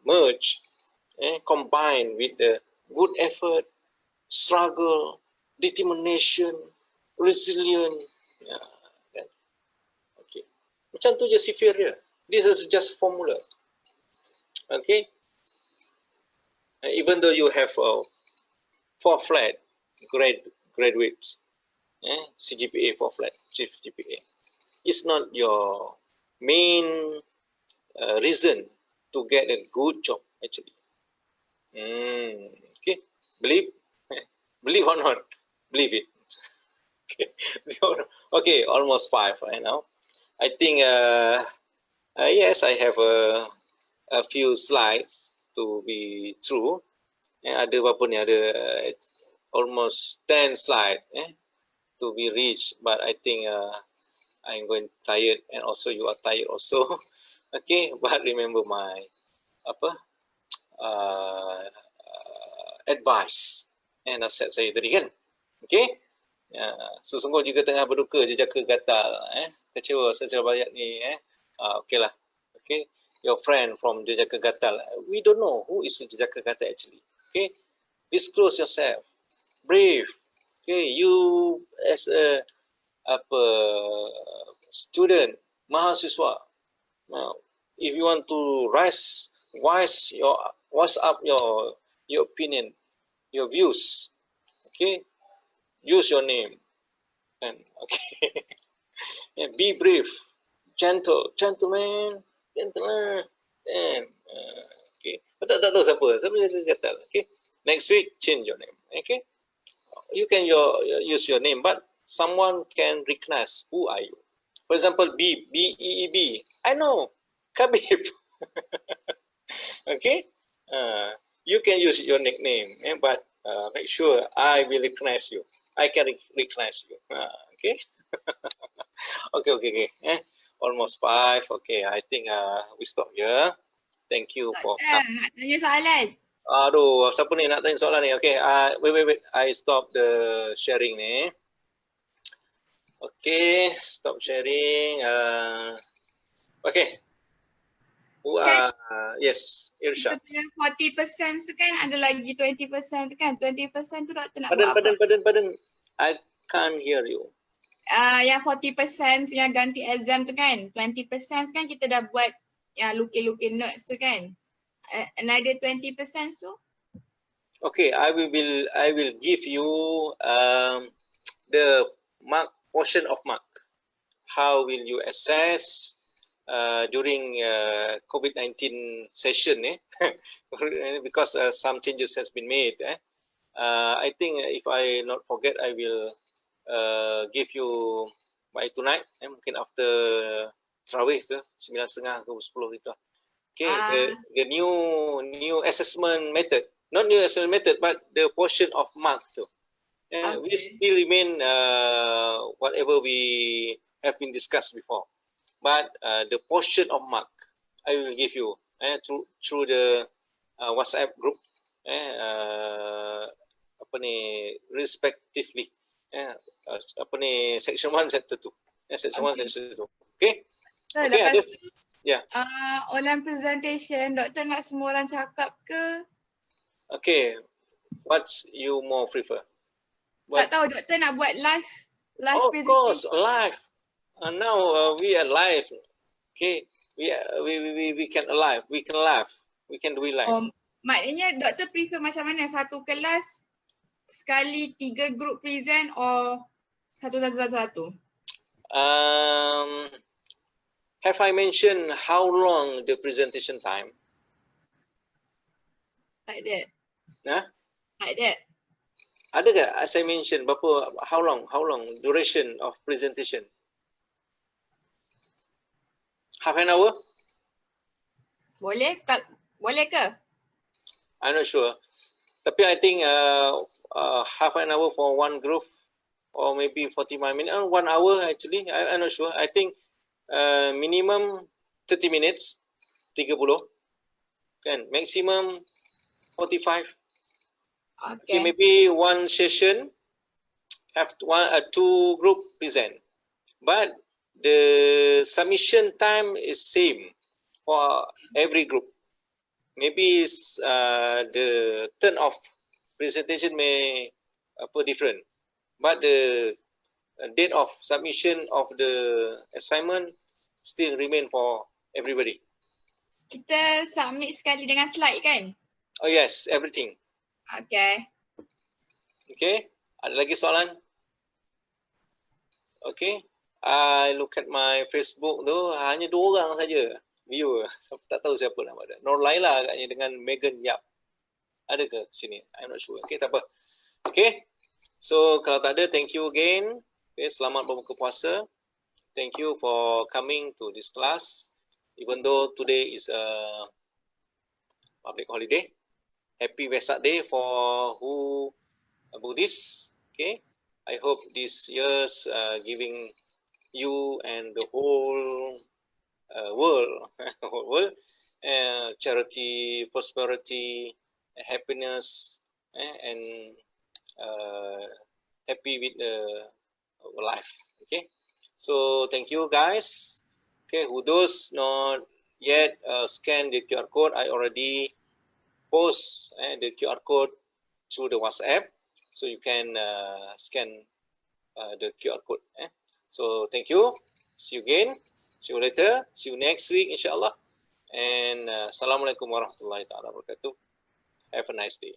merge, combine with the good effort, struggle, determination, resilient. Okay. Macam tu je sifir dia. This is just formula. Okay. Even though you have 4 flat graduates, CGPA 4 flat, chief GPA, it's not your main reason to get a good job actually. Okay, believe or not, believe it. Okay, almost 5 right now. I think yes, I have a few slides to be through. Ada berapa ni? Ada almost 10 slides to be reached, but I think I'm going tired, and also you are tired also. Okay, but remember my advice nasihat saya tadi kan. Okay. Sungguh juga tengah berduka jejaka gatal, kecewa secara banyak ni, okay lah. Okay, your friend from jejaka gatal, we don't know who is jejaka gatal actually. Okay, disclose yourself, brave. Okay, you as a student, mahasiswa, if you want to voice up your opinion, your views, okay, use your name, and okay, and be brave, gentleman, and okay, tak tahu siapa kata, okay, next week change your name, okay, you can use your name, but someone can recognize who are you. For example, B-E-E-B, I know, Khabib. Okay, you can use your nickname, but make sure I will recognize you. I can recognize you. Okay. Okay. Almost 5. Okay, I think we stop here. Thank you for coming. Nak tanya soalan. Aduh, siapa ni nak tanya soalan ni? Okay, wait. I stop the sharing ni. Okay, stop sharing. Okay. Yes, Irsha. Kita punya 40% tu kan ada lagi 20% tu kan. 20% tu doktor nak buat apa? Pardon. I can't hear you. Yang 40% yang ganti exam tu kan. 20% kan kita dah buat yang lukis-lukis notes tu kan. Another 20% tu? Okay, I will give you the portion of mark. How will you assess during COVID-19 session, because some changes has been made. I think if I not forget, I will give you by tonight, mungkin after Tarawih ke 9:30 ke 10 gitu. Okay, the new assessment method, not new assessment method, but the portion of mark too. Okay. We still remain whatever we have been discussed before. But the portion of mark I will give you through the WhatsApp group, respectively, section 1, section 2, section 1, section 2. Okay. So, okay. Lepas tu, yeah. online presentation, doktor nak semua orang cakap ke? Okay. What's you more prefer? Tak tahu, doktor nak buat live of presentation. Course, live. Now we are live. Okay, we can live. We can laugh. We can do it live. Maknanya doktor prefer macam mana? Satu kelas sekali 3 group present or satu? Have I mentioned how long the presentation time? Like that. Huh? Like that. Ada ke? As I mentioned, how long duration of presentation? Half an hour? Boleh ke? I'm not sure. Tapi I think half an hour for one group, or maybe 45 minutes, 1 hour actually. I'm not sure. I think minimum 30 minutes, 30. Kan? Maximum 45. Okay, maybe one session have two group present, but the submission time is same for every group. Maybe the turn of presentation may different, but the date of submission of the assignment still remain for everybody. Kita submit sekali dengan slide kan? Oh yes, everything. Okay. Okay, ada lagi soalan? Okay, I look at my Facebook tu, hanya 2 orang saja viewer. Tak tahu siapa nama dia. Nur Laila agaknya dengan Megan Yap. Ada ke sini? I'm not sure. Okay, tak apa. Okay, so kalau tak ada, thank you again. Okay, selamat berbuka puasa. Thank you for coming to this class. Even though today is a public holiday. Happy Vesak Day for who Buddhist. Okay, I hope this year's giving you and the whole world, whole world, charity, prosperity, happiness, and happy with life. Okay, so thank you guys. Okay, who those not yet scan the QR code, I already post the QR code through the WhatsApp, so you can scan the QR code. So thank you. See you again. See you later. See you next week, inshallah. And Assalamualaikum warahmatullahi wabarakatuh. Have a nice day.